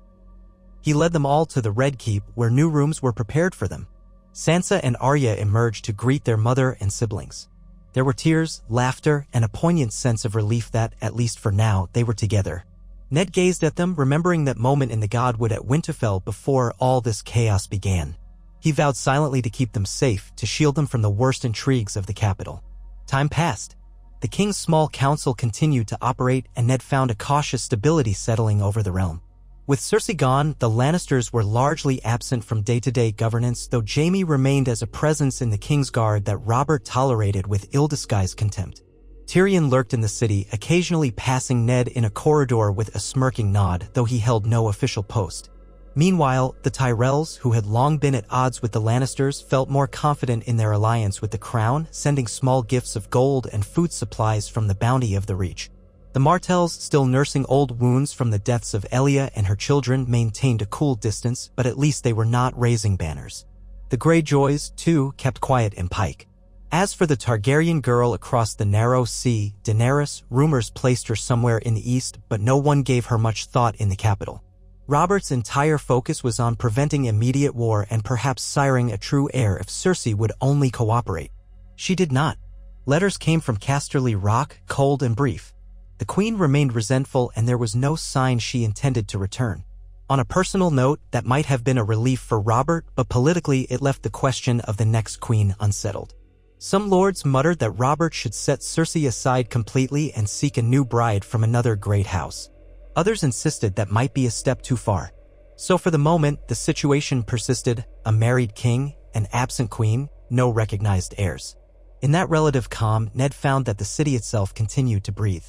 He led them all to the Red Keep, where new rooms were prepared for them. Sansa and Arya emerged to greet their mother and siblings. There were tears, laughter, and a poignant sense of relief that, at least for now, they were together. Ned gazed at them, remembering that moment in the Godwood at Winterfell before all this chaos began. He vowed silently to keep them safe, to shield them from the worst intrigues of the capital. Time passed. The king's small council continued to operate, and Ned found a cautious stability settling over the realm. With Cersei gone, the Lannisters were largely absent from day-to-day governance, though Jaime remained as a presence in the Kingsguard that Robert tolerated with ill-disguised contempt. Tyrion lurked in the city, occasionally passing Ned in a corridor with a smirking nod, though he held no official post. Meanwhile, the Tyrells, who had long been at odds with the Lannisters, felt more confident in their alliance with the crown, sending small gifts of gold and food supplies from the bounty of the Reach. The Martells, still nursing old wounds from the deaths of Elia and her children, maintained a cool distance, but at least they were not raising banners. The Greyjoys, too, kept quiet in Pike. As for the Targaryen girl across the narrow sea, Daenerys, rumors placed her somewhere in the east, but no one gave her much thought in the capital. Robert's entire focus was on preventing immediate war and perhaps siring a true heir if Cersei would only cooperate. She did not. Letters came from Casterly Rock, cold and brief. The Queen remained resentful, and there was no sign she intended to return. On a personal note, that might have been a relief for Robert, but politically it left the question of the next queen unsettled. Some lords muttered that Robert should set Cersei aside completely and seek a new bride from another great house. Others insisted that might be a step too far. So for the moment, the situation persisted: a married king, an absent queen, no recognized heirs. In that relative calm, Ned found that the city itself continued to breathe.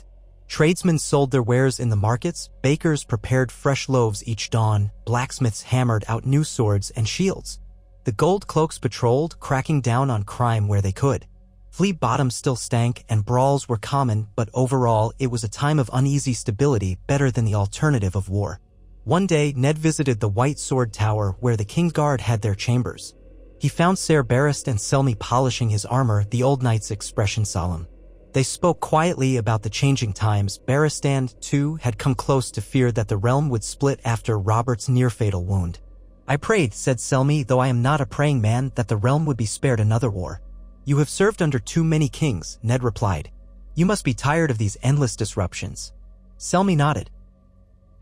Tradesmen sold their wares in the markets, bakers prepared fresh loaves each dawn, blacksmiths hammered out new swords and shields. The gold cloaks patrolled, cracking down on crime where they could. Flea bottoms still stank, and brawls were common, but overall it was a time of uneasy stability, better than the alternative of war. One day, Ned visited the White Sword Tower where the King's Guard had their chambers. He found Ser Barristan and Selmy polishing his armor, the old knight's expression solemn. They spoke quietly about the changing times. Barristan, too, had come close to fear that the realm would split after Robert's near-fatal wound. "I prayed," said Selmy, "though I am not a praying man, that the realm would be spared another war." "You have served under too many kings," Ned replied. "You must be tired of these endless disruptions." Selmy nodded.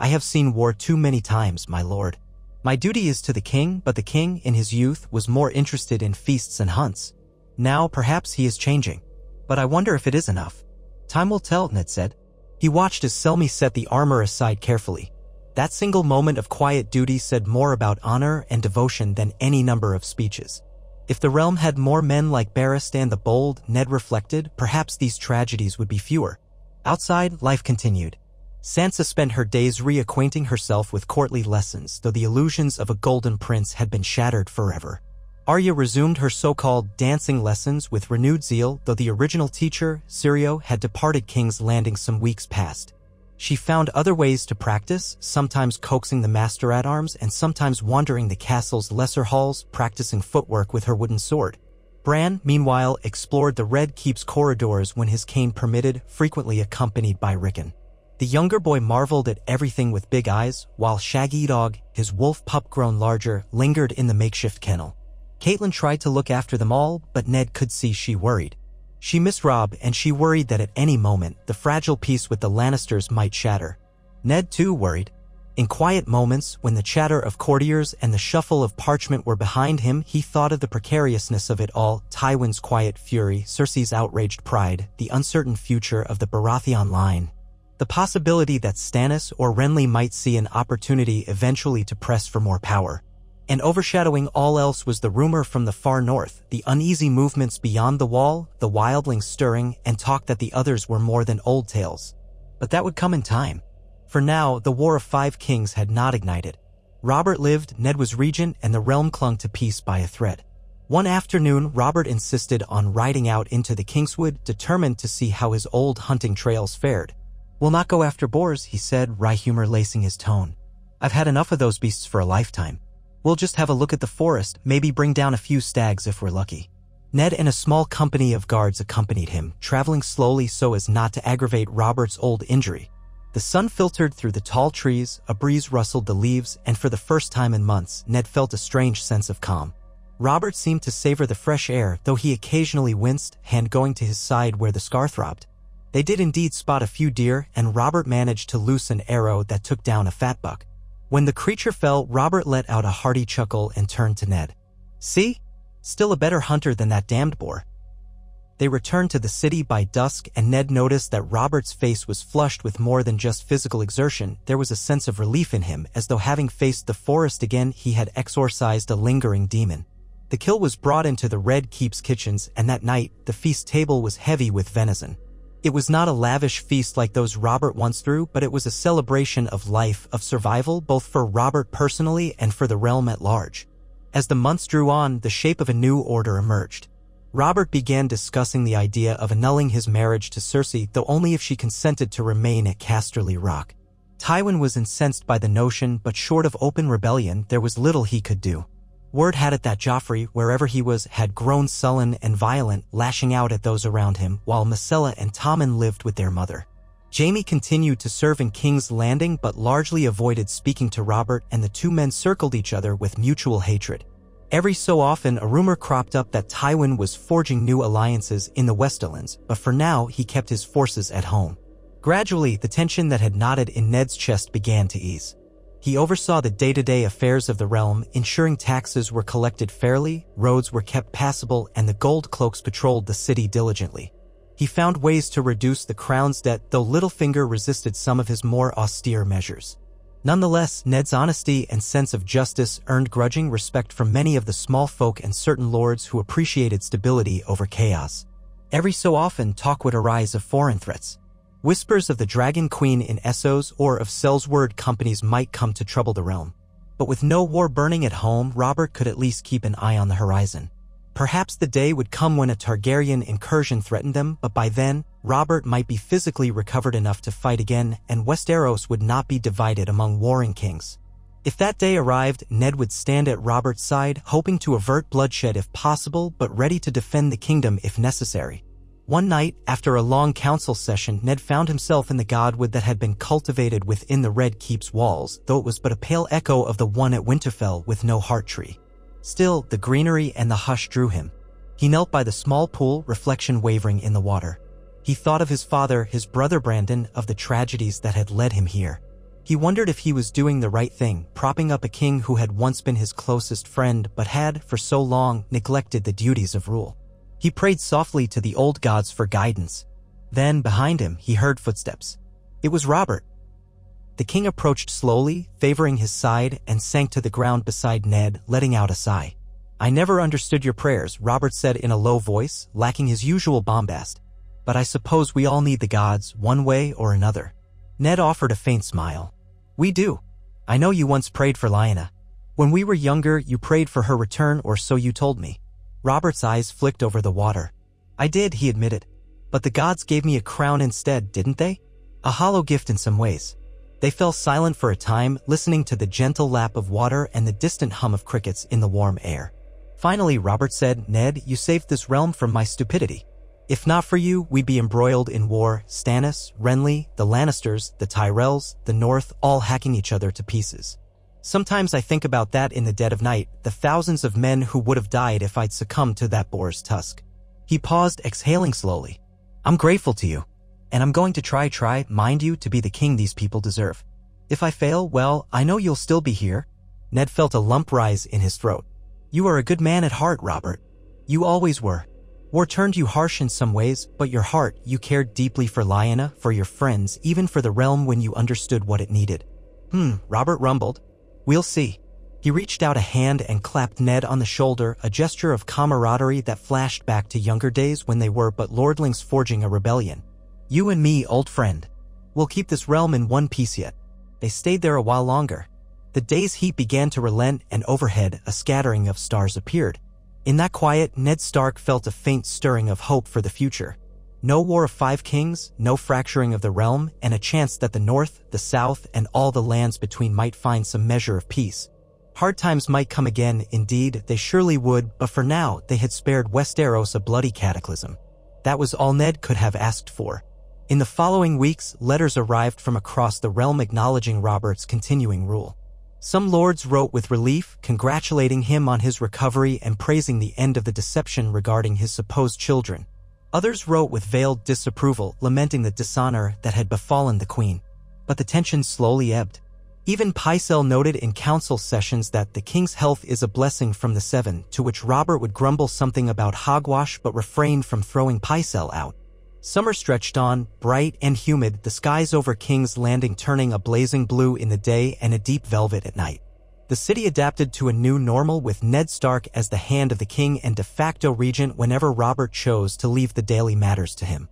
"I have seen war too many times, my lord. My duty is to the king," but the king, in his youth, was more interested in feasts and hunts. Now, perhaps he is changing. But I wonder if it is enough. "Time will tell," Ned said. He watched as Selmy set the armor aside carefully. That single moment of quiet duty said more about honor and devotion than any number of speeches. If the realm had more men like Barristan the Bold, Ned reflected, perhaps these tragedies would be fewer. Outside, life continued. Sansa spent her days reacquainting herself with courtly lessons, though the illusions of a golden prince had been shattered forever. Arya resumed her so-called dancing lessons with renewed zeal, though the original teacher, Syrio, had departed King's Landing some weeks past. She found other ways to practice, sometimes coaxing the master-at-arms and sometimes wandering the castle's lesser halls, practicing footwork with her wooden sword. Bran, meanwhile, explored the Red Keep's corridors when his cane permitted, frequently accompanied by Rickon. The younger boy marveled at everything with big eyes, while Shaggy Dog, his wolf pup grown larger, lingered in the makeshift kennel. Catelyn tried to look after them all, but Ned could see she worried. She missed Robb, and she worried that at any moment, the fragile peace with the Lannisters might shatter. Ned, too, worried. In quiet moments, when the chatter of courtiers and the shuffle of parchment were behind him, he thought of the precariousness of it all, Tywin's quiet fury, Cersei's outraged pride, the uncertain future of the Baratheon line. The possibility that Stannis or Renly might see an opportunity eventually to press for more power. And overshadowing all else was the rumor from the far north, the uneasy movements beyond the wall, the wildlings stirring, and talk that the others were more than old tales. But that would come in time. For now, the War of Five Kings had not ignited. Robert lived, Ned was regent, and the realm clung to peace by a thread. One afternoon, Robert insisted on riding out into the Kingswood, determined to see how his old hunting trails fared. "We'll not go after boars," he said, wry humor lacing his tone. "I've had enough of those beasts for a lifetime. We'll just have a look at the forest, maybe bring down a few stags if we're lucky." Ned and a small company of guards accompanied him, traveling slowly so as not to aggravate Robert's old injury. The sun filtered through the tall trees, a breeze rustled the leaves, and for the first time in months, Ned felt a strange sense of calm. Robert seemed to savor the fresh air, though he occasionally winced, hand going to his side where the scar throbbed. They did indeed spot a few deer, and Robert managed to loose an arrow that took down a fat buck. When the creature fell, Robert let out a hearty chuckle and turned to Ned. "See? Still a better hunter than that damned boar." They returned to the city by dusk, and Ned noticed that Robert's face was flushed with more than just physical exertion. There was a sense of relief in him, as though having faced the forest again, he had exorcised a lingering demon. The kill was brought into the Red Keep's kitchens, and that night, the feast table was heavy with venison. It was not a lavish feast like those Robert once threw, but it was a celebration of life, of survival, both for Robert personally and for the realm at large. As the months drew on, the shape of a new order emerged. Robert began discussing the idea of annulling his marriage to Cersei, though only if she consented to remain at Casterly Rock. Tywin was incensed by the notion, but short of open rebellion, there was little he could do. Word had it that Joffrey, wherever he was, had grown sullen and violent, lashing out at those around him, while Myrcella and Tommen lived with their mother. Jaime continued to serve in King's Landing but largely avoided speaking to Robert, and the two men circled each other with mutual hatred. Every so often, a rumor cropped up that Tywin was forging new alliances in the Westerlands, but for now he kept his forces at home. Gradually, the tension that had knotted in Ned's chest began to ease. He oversaw the day-to-day affairs of the realm, ensuring taxes were collected fairly, roads were kept passable, and the gold cloaks patrolled the city diligently. He found ways to reduce the crown's debt, though Littlefinger resisted some of his more austere measures. Nonetheless, Ned's honesty and sense of justice earned grudging respect from many of the small folk and certain lords who appreciated stability over chaos. Every so often, talk would arise of foreign threats. Whispers of the Dragon Queen in Essos or of Sellsword companies might come to trouble the realm. But with no war burning at home, Robert could at least keep an eye on the horizon. Perhaps the day would come when a Targaryen incursion threatened them, but by then, Robert might be physically recovered enough to fight again, and Westeros would not be divided among warring kings. If that day arrived, Ned would stand at Robert's side, hoping to avert bloodshed if possible, but ready to defend the kingdom if necessary. One night, after a long council session, Ned found himself in the godwood that had been cultivated within the Red Keep's walls, though it was but a pale echo of the one at Winterfell with no heart tree. Still, the greenery and the hush drew him. He knelt by the small pool, reflection wavering in the water. He thought of his father, his brother Brandon, of the tragedies that had led him here. He wondered if he was doing the right thing, propping up a king who had once been his closest friend but had, for so long, neglected the duties of rule. He prayed softly to the old gods for guidance. Then, behind him, he heard footsteps. It was Robert. The king approached slowly, favoring his side, and sank to the ground beside Ned, letting out a sigh. "I never understood your prayers," Robert said in a low voice, lacking his usual bombast. "But I suppose we all need the gods, one way or another." Ned offered a faint smile. "We do. I know you once prayed for Lyanna. When we were younger, you prayed for her return, or so you told me." Robert's eyes flicked over the water. "I did," he admitted. "But the gods gave me a crown instead, didn't they? A hollow gift in some ways." They fell silent for a time, listening to the gentle lap of water and the distant hum of crickets in the warm air. Finally, Robert said, "Ned, you saved this realm from my stupidity. If not for you, we'd be embroiled in war, Stannis, Renly, the Lannisters, the Tyrells, the North, all hacking each other to pieces. Sometimes I think about that in the dead of night, the thousands of men who would have died if I'd succumbed to that boar's tusk." He paused, exhaling slowly. "I'm grateful to you. And I'm going to try, mind you, to be the king these people deserve. If I fail, well, I know you'll still be here." Ned felt a lump rise in his throat. "You are a good man at heart, Robert. You always were. War turned you harsh in some ways, but your heart, you cared deeply for Lyanna, for your friends, even for the realm when you understood what it needed." Robert rumbled. "We'll see." He reached out a hand and clapped Ned on the shoulder, a gesture of camaraderie that flashed back to younger days when they were but lordlings forging a rebellion. "You and me, old friend. We'll keep this realm in one piece yet." They stayed there a while longer. The day's heat began to relent, and overhead a scattering of stars appeared. In that quiet, Ned Stark felt a faint stirring of hope for the future. No War of Five Kings, no fracturing of the realm, and a chance that the North, the South, and all the lands between might find some measure of peace. Hard times might come again, indeed, they surely would, but for now, they had spared Westeros a bloody cataclysm. That was all Ned could have asked for. In the following weeks, letters arrived from across the realm acknowledging Robert's continuing rule. Some lords wrote with relief, congratulating him on his recovery and praising the end of the deception regarding his supposed children. Others wrote with veiled disapproval, lamenting the dishonor that had befallen the queen. But the tension slowly ebbed. Even Pycelle noted in council sessions that the king's health is a blessing from the Seven, to which Robert would grumble something about hogwash but refrained from throwing Pycelle out. Summer stretched on, bright and humid, the skies over King's Landing turning a blazing blue in the day and a deep velvet at night. The city adapted to a new normal with Ned Stark as the hand of the king and de facto regent whenever Robert chose to leave the daily matters to him.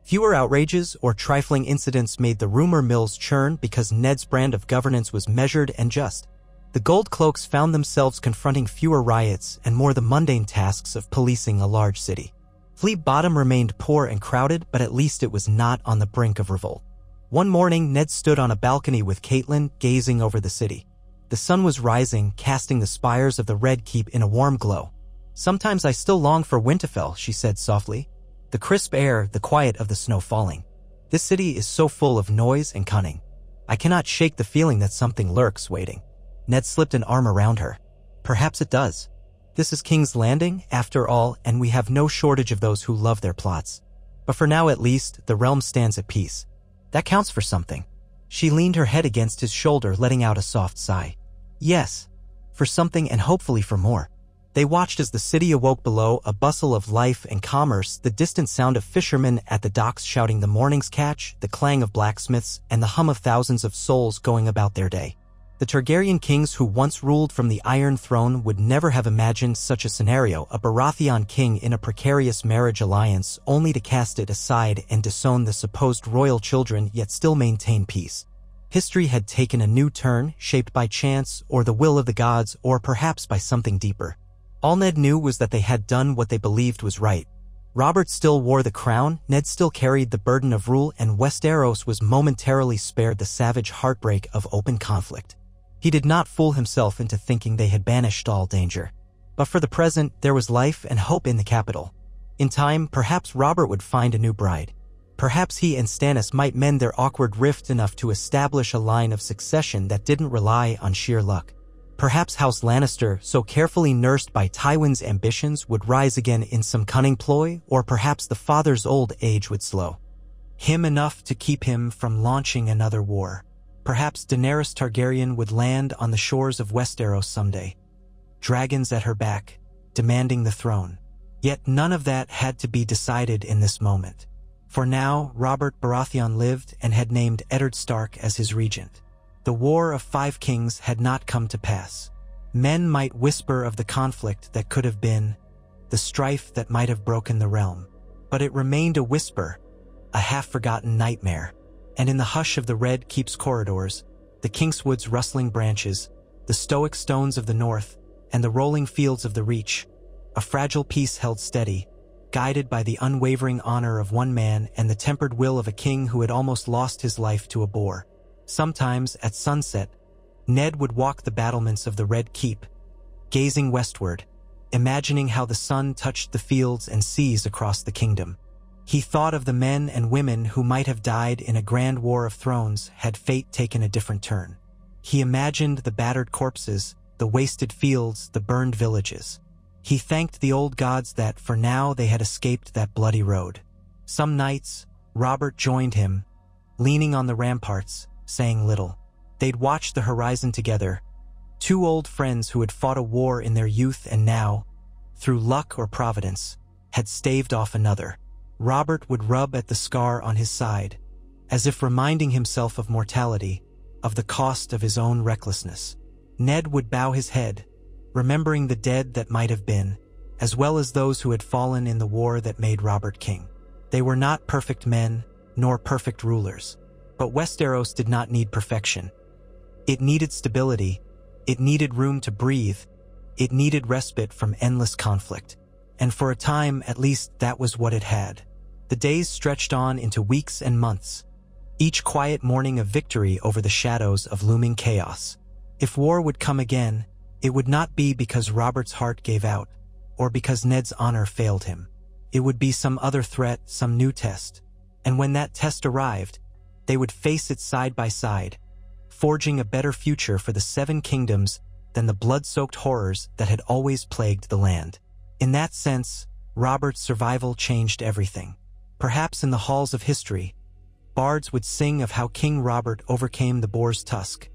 Fewer outrages or trifling incidents made the rumor mills churn because Ned's brand of governance was measured and just. The Gold Cloaks found themselves confronting fewer riots and more the mundane tasks of policing a large city. Fleet Bottom remained poor and crowded, but at least it was not on the brink of revolt. One morning, Ned stood on a balcony with Catelyn, gazing over the city. The sun was rising, casting the spires of the Red Keep in a warm glow. "Sometimes I still long for Winterfell," she said softly. "The crisp air, the quiet of the snow falling. This city is so full of noise and cunning. I cannot shake the feeling that something lurks waiting." Ned slipped an arm around her. "Perhaps it does. This is King's Landing, after all, and we have no shortage of those who love their plots. But for now at least, the realm stands at peace. That counts for something." She leaned her head against his shoulder, letting out a soft sigh. "Yes, for something and hopefully for more." They watched as the city awoke below, a bustle of life and commerce, the distant sound of fishermen at the docks shouting the morning's catch, the clang of blacksmiths, and the hum of thousands of souls going about their day. The Targaryen kings who once ruled from the Iron Throne would never have imagined such a scenario, a Baratheon king in a precarious marriage alliance only to cast it aside and disown the supposed royal children yet still maintain peace. History had taken a new turn, shaped by chance or the will of the gods or perhaps by something deeper. All Ned knew was that they had done what they believed was right. Robert still wore the crown, Ned still carried the burden of rule, and Westeros was momentarily spared the savage heartbreak of open conflict. He did not fool himself into thinking they had banished all danger. But for the present, there was life and hope in the capital. In time, perhaps Robert would find a new bride. Perhaps he and Stannis might mend their awkward rift enough to establish a line of succession that didn't rely on sheer luck. Perhaps House Lannister, so carefully nursed by Tywin's ambitions, would rise again in some cunning ploy, or perhaps the father's old age would slow him enough to keep him from launching another war. Perhaps Daenerys Targaryen would land on the shores of Westeros someday, dragons at her back, demanding the throne. Yet none of that had to be decided in this moment. For now, Robert Baratheon lived and had named Eddard Stark as his regent. The War of Five Kings had not come to pass. Men might whisper of the conflict that could have been, the strife that might have broken the realm. But it remained a whisper, a half-forgotten nightmare. And in the hush of the Red Keep's corridors, the Kingswood's rustling branches, the stoic stones of the north, and the rolling fields of the Reach, a fragile peace held steady, guided by the unwavering honor of one man and the tempered will of a king who had almost lost his life to a boar. Sometimes, at sunset, Ned would walk the battlements of the Red Keep, gazing westward, imagining how the sun touched the fields and seas across the kingdom. He thought of the men and women who might have died in a grand war of thrones had fate taken a different turn. He imagined the battered corpses, the wasted fields, the burned villages. He thanked the old gods that, for now, they had escaped that bloody road. Some nights, Robert joined him, leaning on the ramparts, saying little. They'd watched the horizon together, two old friends who had fought a war in their youth and now, through luck or providence, had staved off another. Robert would rub at the scar on his side, as if reminding himself of mortality, of the cost of his own recklessness. Ned would bow his head, remembering the dead that might have been, as well as those who had fallen in the war that made Robert king. They were not perfect men, nor perfect rulers. But Westeros did not need perfection. It needed stability, it needed room to breathe, it needed respite from endless conflict. And for a time, at least, that was what it had. The days stretched on into weeks and months, each quiet morning of victory over the shadows of looming chaos. If war would come again, it would not be because Robert's heart gave out, or because Ned's honor failed him. It would be some other threat, some new test. And when that test arrived, they would face it side by side, forging a better future for the Seven Kingdoms than the blood-soaked horrors that had always plagued the land. In that sense, Robert's survival changed everything. Perhaps in the halls of history, bards would sing of how King Robert overcame the boar's tusk,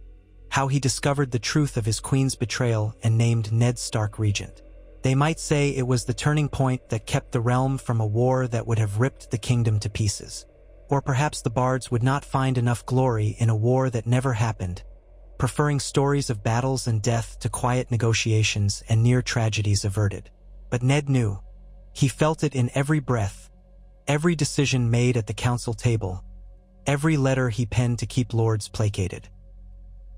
how he discovered the truth of his queen's betrayal and named Ned Stark regent. They might say it was the turning point that kept the realm from a war that would have ripped the kingdom to pieces. Or perhaps the bards would not find enough glory in a war that never happened, preferring stories of battles and death to quiet negotiations and near tragedies averted. But Ned knew. He felt it in every breath, every decision made at the council table, every letter he penned to keep lords placated.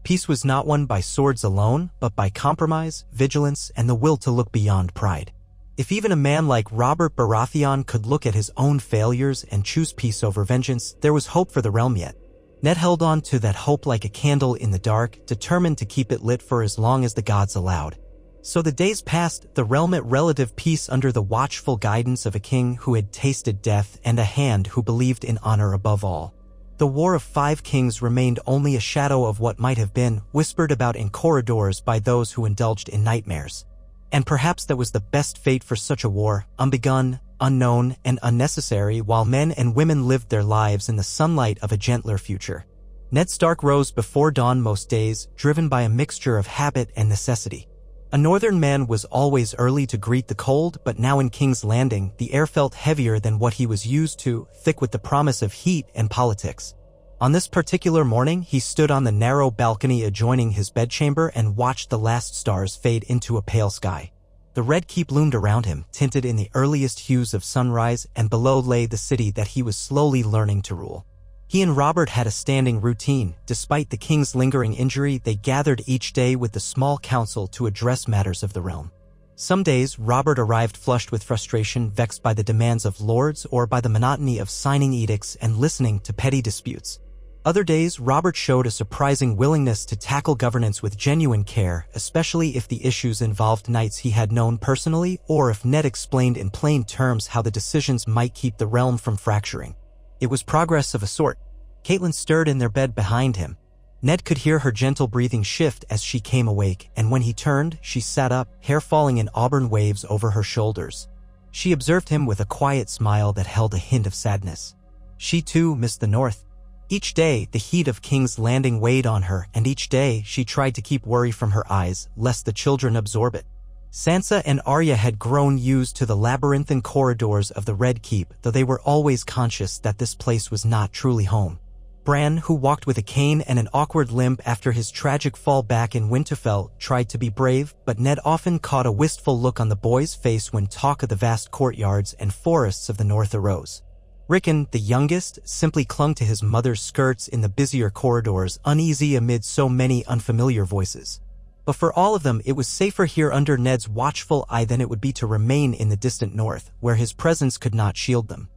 Peace was not won by swords alone, but by compromise, vigilance, and the will to look beyond pride. If even a man like Robert Baratheon could look at his own failures and choose peace over vengeance, there was hope for the realm yet. Ned held on to that hope like a candle in the dark, determined to keep it lit for as long as the gods allowed. So the days passed, the realm at relative peace under the watchful guidance of a king who had tasted death and a hand who believed in honor above all. The War of Five Kings remained only a shadow of what might have been, whispered about in corridors by those who indulged in nightmares. And perhaps that was the best fate for such a war, unbegun, unknown, and unnecessary, while men and women lived their lives in the sunlight of a gentler future. Ned Stark rose before dawn most days, driven by a mixture of habit and necessity. A northern man was always early to greet the cold, but now in King's Landing, the air felt heavier than what he was used to, thick with the promise of heat and politics. On this particular morning, he stood on the narrow balcony adjoining his bedchamber and watched the last stars fade into a pale sky. The Red Keep loomed around him, tinted in the earliest hues of sunrise, and below lay the city that he was slowly learning to rule. He and Robert had a standing routine. Despite the king's lingering injury, they gathered each day with the small council to address matters of the realm. Some days, Robert arrived flushed with frustration, vexed by the demands of lords or by the monotony of signing edicts and listening to petty disputes. Other days, Robert showed a surprising willingness to tackle governance with genuine care, especially if the issues involved knights he had known personally or if Ned explained in plain terms how the decisions might keep the realm from fracturing. It was progress of a sort. Catelyn stirred in their bed behind him. Ned could hear her gentle breathing shift as she came awake, and when he turned, she sat up, hair falling in auburn waves over her shoulders. She observed him with a quiet smile that held a hint of sadness. She too missed the north. Each day, the heat of King's Landing weighed on her, and each day she tried to keep worry from her eyes, lest the children absorb it. Sansa and Arya had grown used to the labyrinthine corridors of the Red Keep, though they were always conscious that this place was not truly home. Bran, who walked with a cane and an awkward limp after his tragic fall back in Winterfell, tried to be brave, but Ned often caught a wistful look on the boy's face when talk of the vast courtyards and forests of the north arose. Rickon, the youngest, simply clung to his mother's skirts in the busier corridors, uneasy amid so many unfamiliar voices. But for all of them, it was safer here under Ned's watchful eye than it would be to remain in the distant north, where his presence could not shield them.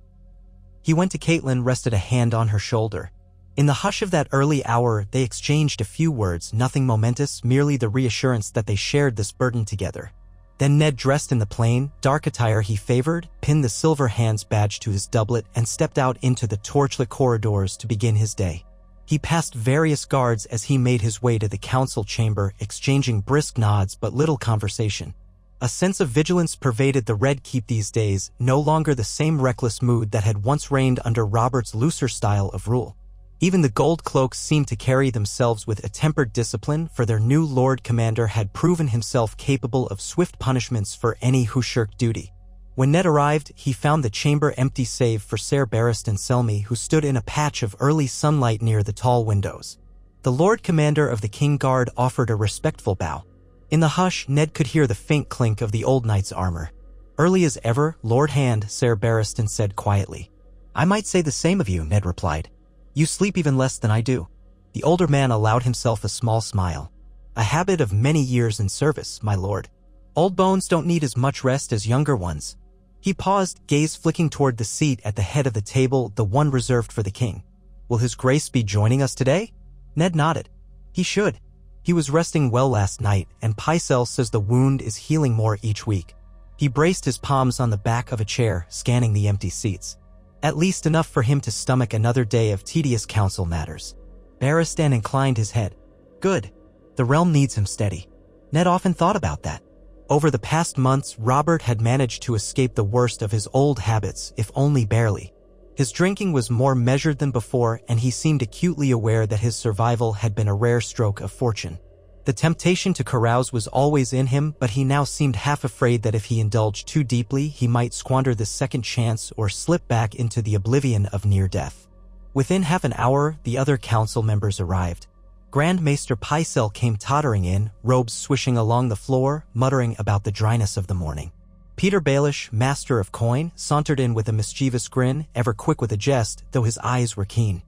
He went to Catelyn, rested a hand on her shoulder. In the hush of that early hour, they exchanged a few words, nothing momentous, merely the reassurance that they shared this burden together. Then Ned dressed in the plain, dark attire he favored, pinned the silver hands badge to his doublet, and stepped out into the torchlit corridors to begin his day. He passed various guards as he made his way to the council chamber, exchanging brisk nods but little conversation. A sense of vigilance pervaded the Red Keep these days, no longer the same reckless mood that had once reigned under Robert's looser style of rule. Even the gold cloaks seemed to carry themselves with a tempered discipline, for their new Lord Commander had proven himself capable of swift punishments for any who shirked duty. When Ned arrived, he found the chamber empty save for Ser Barristan Selmy, who stood in a patch of early sunlight near the tall windows. The Lord Commander of the King Guard offered a respectful bow. In the hush, Ned could hear the faint clink of the old knight's armor. "Early as ever, Lord Hand," Ser Barristan said quietly. "I might say the same of you," Ned replied. "You sleep even less than I do." The older man allowed himself a small smile. "A habit of many years in service, my lord. Old bones don't need as much rest as younger ones." He paused, gaze flicking toward the seat at the head of the table, the one reserved for the king. "Will his grace be joining us today?" Ned nodded. "He should. He was resting well last night, and Pycelle says the wound is healing more each week." He braced his palms on the back of a chair, scanning the empty seats. At least enough for him to stomach another day of tedious council matters. Barristan inclined his head. "Good. The realm needs him steady." Ned often thought about that. Over the past months, Robert had managed to escape the worst of his old habits, if only barely. His drinking was more measured than before, and he seemed acutely aware that his survival had been a rare stroke of fortune. The temptation to carouse was always in him, but he now seemed half afraid that if he indulged too deeply, he might squander this second chance or slip back into the oblivion of near death. Within half an hour, the other council members arrived. Grand Maester Pycelle came tottering in, robes swishing along the floor, muttering about the dryness of the morning. Peter Baelish, Master of Coin, sauntered in with a mischievous grin, ever quick with a jest, though his eyes were keen.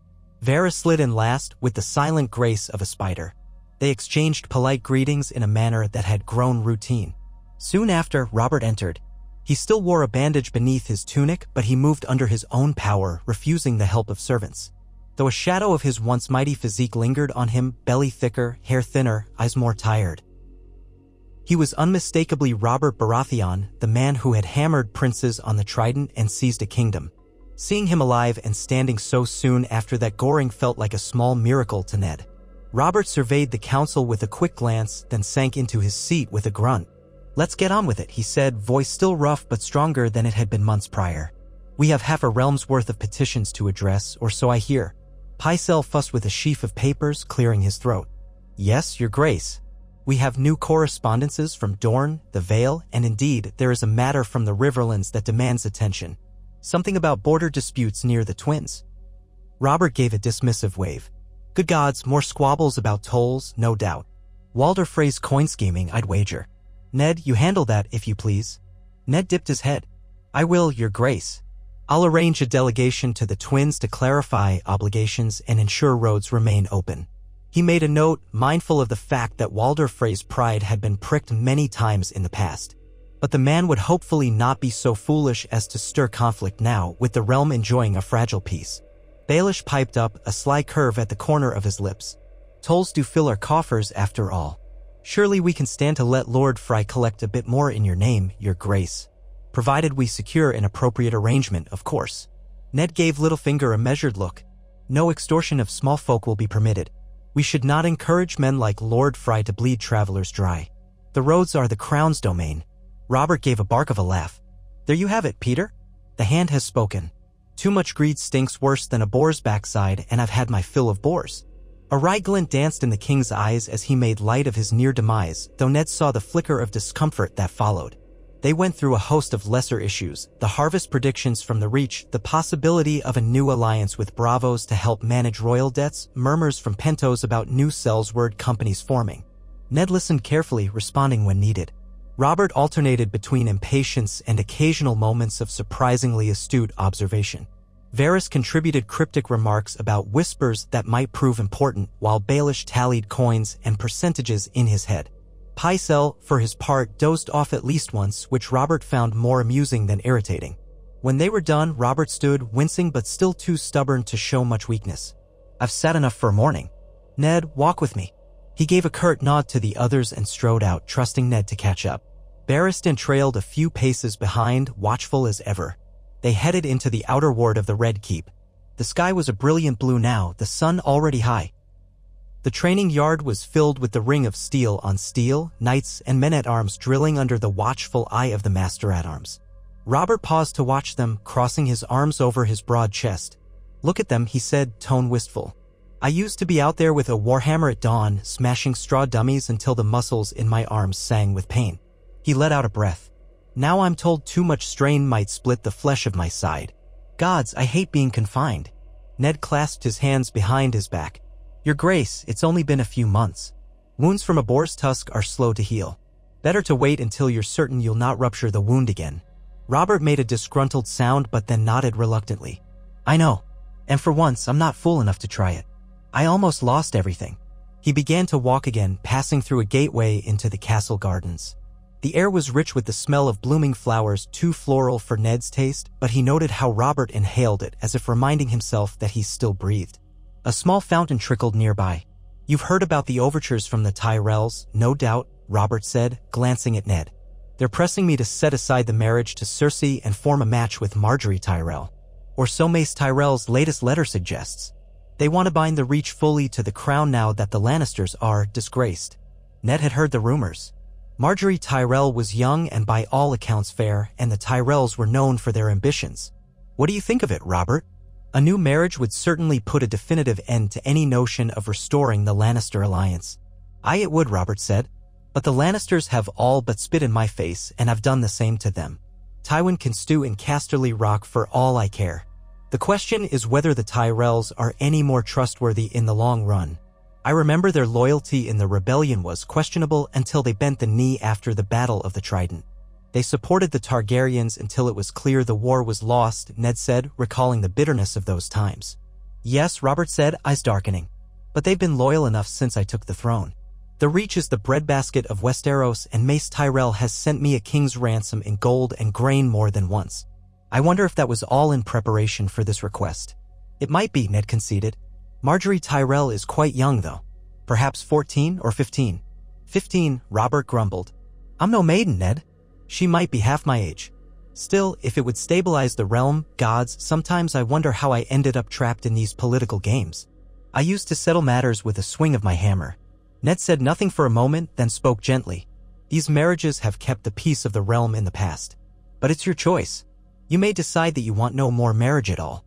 Varys slid in last, with the silent grace of a spider. They exchanged polite greetings in a manner that had grown routine. Soon after, Robert entered. He still wore a bandage beneath his tunic, but he moved under his own power, refusing the help of servants. Though a shadow of his once mighty physique lingered on him, belly thicker, hair thinner, eyes more tired. He was unmistakably Robert Baratheon, the man who had hammered princes on the trident and seized a kingdom. Seeing him alive and standing so soon after that goring felt like a small miracle to Ned. Robert surveyed the council with a quick glance, then sank into his seat with a grunt. "Let's get on with it," he said, voice still rough but stronger than it had been months prior. "We have half a realm's worth of petitions to address, or so I hear." Pycelle fussed with a sheaf of papers, clearing his throat. "Yes, your grace. We have new correspondences from Dorne, the Vale, and indeed, there is a matter from the Riverlands that demands attention. Something about border disputes near the Twins." Robert gave a dismissive wave. "Good gods, more squabbles about tolls, no doubt. Walder Frey's coin scheming, I'd wager. Ned, you handle that, if you please." Ned dipped his head. "I will, your grace. I'll arrange a delegation to the Twins to clarify obligations and ensure roads remain open." He made a note, mindful of the fact that Walder Frey's pride had been pricked many times in the past. But the man would hopefully not be so foolish as to stir conflict now, with the realm enjoying a fragile peace. Baelish piped up, a sly curve at the corner of his lips. Tolls do fill our coffers after all. Surely we can stand to let Lord Fry collect a bit more in your name, your grace. Provided we secure an appropriate arrangement, of course. Ned gave Littlefinger a measured look. No extortion of small folk will be permitted. We should not encourage men like Lord Fry to bleed travelers dry. The roads are the Crown's domain. Robert gave a bark of a laugh. There you have it, Peter. The hand has spoken. Too much greed stinks worse than a boar's backside, and I've had my fill of boars. A wry glint danced in the king's eyes as he made light of his near demise, though Ned saw the flicker of discomfort that followed. They went through a host of lesser issues, the harvest predictions from the Reach, the possibility of a new alliance with Bravos to help manage royal debts, murmurs from Pentos about new Sellsword companies forming. Ned listened carefully, responding when needed. Robert alternated between impatience and occasional moments of surprisingly astute observation. Varys contributed cryptic remarks about whispers that might prove important, while Baelish tallied coins and percentages in his head. Pycelle, for his part, dozed off at least once, which Robert found more amusing than irritating. When they were done, Robert stood, wincing but still too stubborn to show much weakness. I've sat enough for a morning. Ned, walk with me. He gave a curt nod to the others and strode out, trusting Ned to catch up. Barristan trailed a few paces behind, watchful as ever. They headed into the outer ward of the Red Keep. The sky was a brilliant blue now, the sun already high. The training yard was filled with the ring of steel on steel, knights and men-at-arms drilling under the watchful eye of the master-at-arms. Robert paused to watch them, crossing his arms over his broad chest. Look at them, he said, tone wistful. I used to be out there with a warhammer at dawn, smashing straw dummies until the muscles in my arms sang with pain. He let out a breath. Now I'm told too much strain might split the flesh of my side. Gods, I hate being confined. Ned clasped his hands behind his back. Your Grace, it's only been a few months. Wounds from a boar's tusk are slow to heal. Better to wait until you're certain you'll not rupture the wound again. Robert made a disgruntled sound but then nodded reluctantly. I know. And for once, I'm not fool enough to try it. I almost lost everything. He began to walk again, passing through a gateway into the castle gardens. The air was rich with the smell of blooming flowers, too floral for Ned's taste, but he noted how Robert inhaled it as if reminding himself that he still breathed. A small fountain trickled nearby. You've heard about the overtures from the Tyrells, no doubt, Robert said, glancing at Ned. They're pressing me to set aside the marriage to Cersei and form a match with Margaery Tyrell. Or so Mace Tyrell's latest letter suggests. They want to bind the Reach fully to the crown now that the Lannisters are disgraced. Ned had heard the rumors. Margaery Tyrell was young and by all accounts fair, and the Tyrells were known for their ambitions. What do you think of it, Robert? A new marriage would certainly put a definitive end to any notion of restoring the Lannister alliance. Aye, it would, Robert said. But the Lannisters have all but spit in my face, and I've done the same to them. Tywin can stew in Casterly Rock for all I care. The question is whether the Tyrells are any more trustworthy in the long run. I remember their loyalty in the rebellion was questionable until they bent the knee after the Battle of the Trident. They supported the Targaryens until it was clear the war was lost, Ned said, recalling the bitterness of those times. Yes, Robert said, eyes darkening. But they've been loyal enough since I took the throne. The Reach is the breadbasket of Westeros, and Mace Tyrell has sent me a king's ransom in gold and grain more than once. I wonder if that was all in preparation for this request. It might be, Ned conceded. Margaery Tyrell is quite young, though. Perhaps 14 or 15. 15, Robert grumbled. I'm no maiden, Ned. She might be half my age. Still, if it would stabilize the realm, gods, sometimes I wonder how I ended up trapped in these political games. I used to settle matters with a swing of my hammer. Ned said nothing for a moment, then spoke gently. These marriages have kept the peace of the realm in the past. But it's your choice. You may decide that you want no more marriage at all.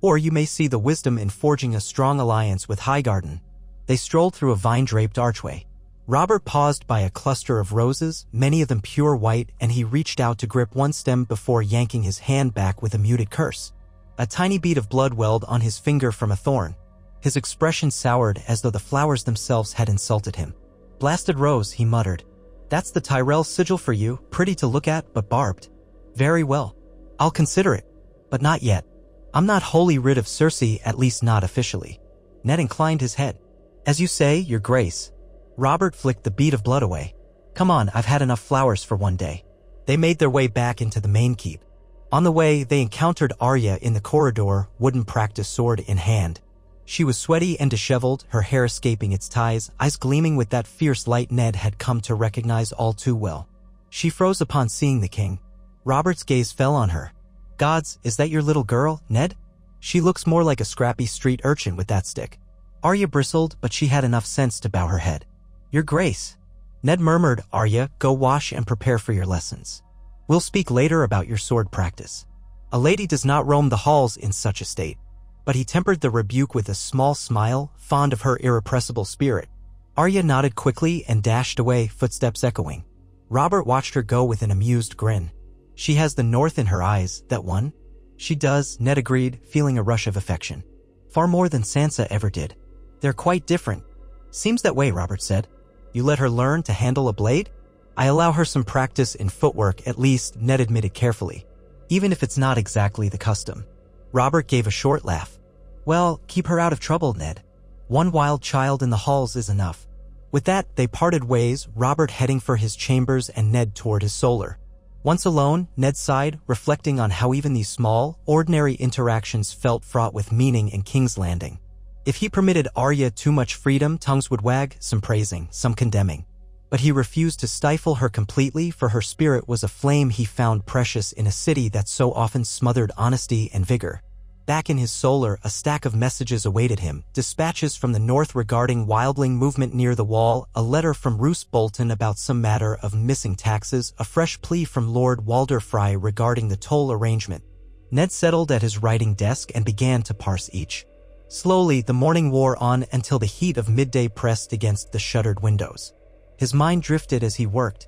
Or you may see the wisdom in forging a strong alliance with Highgarden. They strolled through a vine-draped archway. Robert paused by a cluster of roses, many of them pure white, and he reached out to grip one stem before yanking his hand back with a muted curse. A tiny bead of blood welled on his finger from a thorn. His expression soured as though the flowers themselves had insulted him. Blasted rose, he muttered. That's the Tyrell sigil for you, pretty to look at, but barbed. Very well. I'll consider it. But not yet. I'm not wholly rid of Cersei, at least not officially. Ned inclined his head. As you say, Your Grace. Robert flicked the bead of blood away. Come on, I've had enough flowers for one day. They made their way back into the main keep. On the way, they encountered Arya in the corridor, wooden practice sword in hand. She was sweaty and disheveled, her hair escaping its ties, eyes gleaming with that fierce light Ned had come to recognize all too well. She froze upon seeing the king. Robert's gaze fell on her. "Gods, is that your little girl, Ned? She looks more like a scrappy street urchin with that stick." Arya bristled, but she had enough sense to bow her head. "Your Grace." Ned murmured, "Arya, go wash and prepare for your lessons. We'll speak later about your sword practice. A lady does not roam the halls in such a state." But he tempered the rebuke with a small smile, fond of her irrepressible spirit. Arya nodded quickly and dashed away, footsteps echoing. Robert watched her go with an amused grin. "She has the north in her eyes, that one." "She does," Ned agreed, feeling a rush of affection. "Far more than Sansa ever did. They're quite different." "Seems that way," Robert said. "You let her learn to handle a blade?" "I allow her some practice in footwork, at least," Ned admitted carefully. "Even if it's not exactly the custom." Robert gave a short laugh. "Well, keep her out of trouble, Ned. One wild child in the halls is enough." With that, they parted ways, Robert heading for his chambers and Ned toward his solar. Once alone, Ned sighed, reflecting on how even these small, ordinary interactions felt fraught with meaning in King's Landing. If he permitted Arya too much freedom, tongues would wag, some praising, some condemning. But he refused to stifle her completely, for her spirit was a flame he found precious in a city that so often smothered honesty and vigor. Back in his solar, a stack of messages awaited him, dispatches from the north regarding wildling movement near the wall, a letter from Roose Bolton about some matter of missing taxes, a fresh plea from Lord Walder Frey regarding the toll arrangement. Ned settled at his writing desk and began to parse each. Slowly, the morning wore on until the heat of midday pressed against the shuttered windows. His mind drifted as he worked.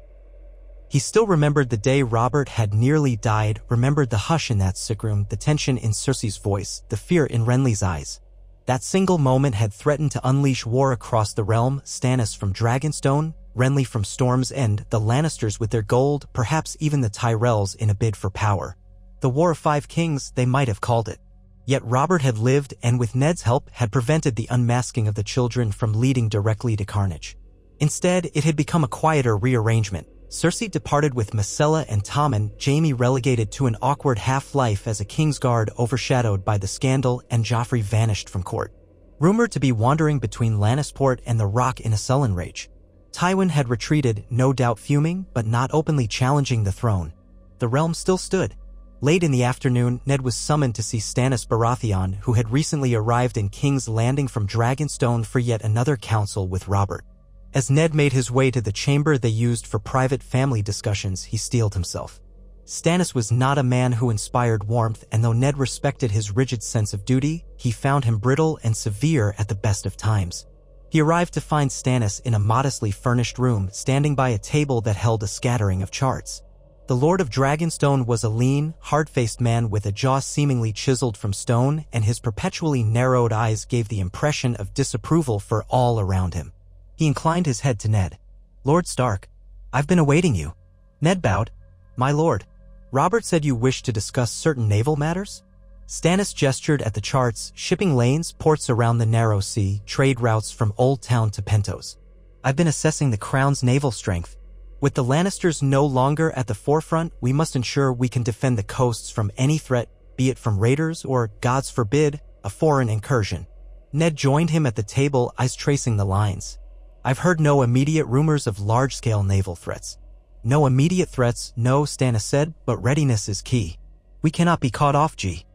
He still remembered the day Robert had nearly died, remembered the hush in that sick room, the tension in Cersei's voice, the fear in Renly's eyes. That single moment had threatened to unleash war across the realm, Stannis from Dragonstone, Renly from Storm's End, the Lannisters with their gold, perhaps even the Tyrells in a bid for power. The War of Five Kings, they might have called it. Yet Robert had lived and with Ned's help had prevented the unmasking of the children from leading directly to carnage. Instead, it had become a quieter rearrangement. Cersei departed with Myrcella and Tommen, Jaime relegated to an awkward half-life as a Kingsguard overshadowed by the scandal, and Joffrey vanished from court. Rumored to be wandering between Lannisport and the Rock in a sullen rage. Tywin had retreated, no doubt fuming, but not openly challenging the throne. The realm still stood. Late in the afternoon, Ned was summoned to see Stannis Baratheon, who had recently arrived in King's Landing from Dragonstone for yet another council with Robert. As Ned made his way to the chamber they used for private family discussions, he steeled himself. Stannis was not a man who inspired warmth, and though Ned respected his rigid sense of duty, he found him brittle and severe at the best of times. He arrived to find Stannis in a modestly furnished room, standing by a table that held a scattering of charts. The Lord of Dragonstone was a lean, hard-faced man with a jaw seemingly chiseled from stone, and his perpetually narrowed eyes gave the impression of disapproval for all around him. He inclined his head to Ned. "Lord Stark, I've been awaiting you." Ned bowed. "My lord, Robert said you wished to discuss certain naval matters?" Stannis gestured at the charts, shipping lanes, ports around the narrow sea, trade routes from Old Town to Pentos. "I've been assessing the Crown's naval strength. With the Lannisters no longer at the forefront, we must ensure we can defend the coasts from any threat, be it from raiders or, gods forbid, a foreign incursion." Ned joined him at the table, eyes tracing the lines. "I've heard no immediate rumors of large-scale naval threats." "No immediate threats, no," Stannis said, "but readiness is key. We cannot be caught off, G.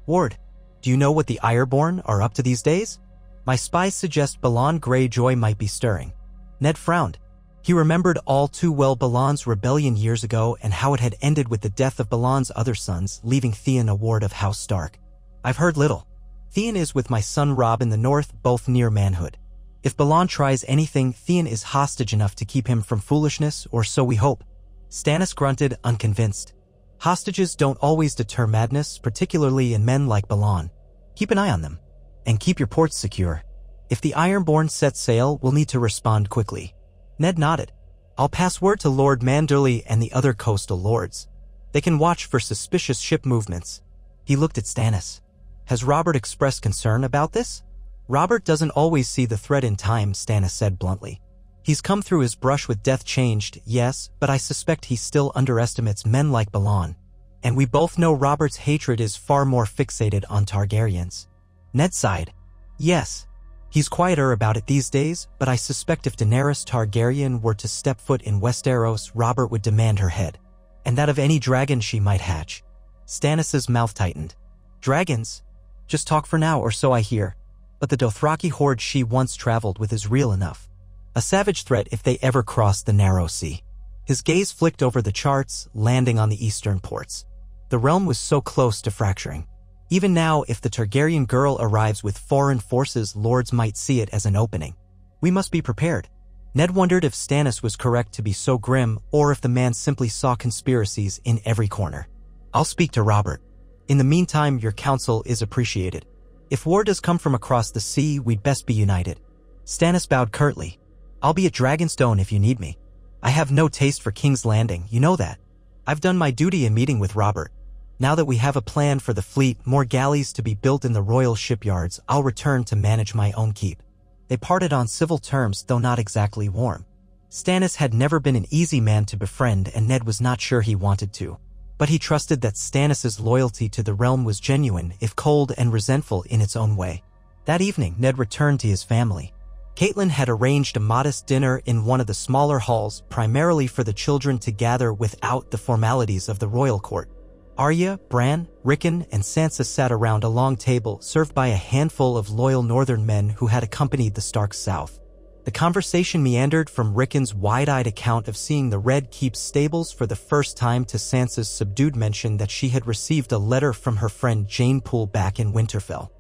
Ward, do you know what the Ironborn are up to these days? My spies suggest Balon Greyjoy might be stirring." Ned frowned. He remembered all too well Balon's rebellion years ago and how it had ended with the death of Balon's other sons, leaving Theon a ward of House Stark. "I've heard little. Theon is with my son Robb in the north, both near manhood. If Balon tries anything, Theon is hostage enough to keep him from foolishness, or so we hope." Stannis grunted, unconvinced. "Hostages don't always deter madness, particularly in men like Balon. Keep an eye on them. And keep your ports secure. If the Ironborn set sail, we'll need to respond quickly." Ned nodded. "I'll pass word to Lord Manderley and the other coastal lords. They can watch for suspicious ship movements." He looked at Stannis. "Has Robert expressed concern about this?" "Robert doesn't always see the threat in time," Stannis said bluntly. He's come through his brush with death changed, yes, but I suspect he still underestimates men like Balan. And we both know Robert's hatred is far more fixated on Targaryens. Ned sighed. Yes. He's quieter about it these days, but I suspect if Daenerys Targaryen were to step foot in Westeros, Robert would demand her head. And that of any dragon she might hatch. Stannis's mouth tightened. Dragons? Just talk for now, or so I hear. But the Dothraki horde she once traveled with is real enough. A savage threat if they ever crossed the narrow sea. His gaze flicked over the charts, landing on the eastern ports. The realm was so close to fracturing. Even now, if the Targaryen girl arrives with foreign forces, lords might see it as an opening. We must be prepared. Ned wondered if Stannis was correct to be so grim, or if the man simply saw conspiracies in every corner. I'll speak to Robert. In the meantime, your counsel is appreciated. If war does come from across the sea, we'd best be united. Stannis bowed curtly. I'll be at Dragonstone if you need me. I have no taste for King's Landing, you know that. I've done my duty in meeting with Robert. Now that we have a plan for the fleet, more galleys to be built in the royal shipyards, I'll return to manage my own keep. They parted on civil terms, though not exactly warm. Stannis had never been an easy man to befriend, and Ned was not sure he wanted to. But he trusted that Stannis's loyalty to the realm was genuine, if cold and resentful in its own way. That evening, Ned returned to his family. Catelyn had arranged a modest dinner in one of the smaller halls, primarily for the children to gather without the formalities of the royal court. Arya, Bran, Rickon, and Sansa sat around a long table served by a handful of loyal northern men who had accompanied the Starks south. The conversation meandered from Rickon's wide-eyed account of seeing the Red Keep's stables for the first time to Sansa's subdued mention that she had received a letter from her friend Jane Poole back in Winterfell.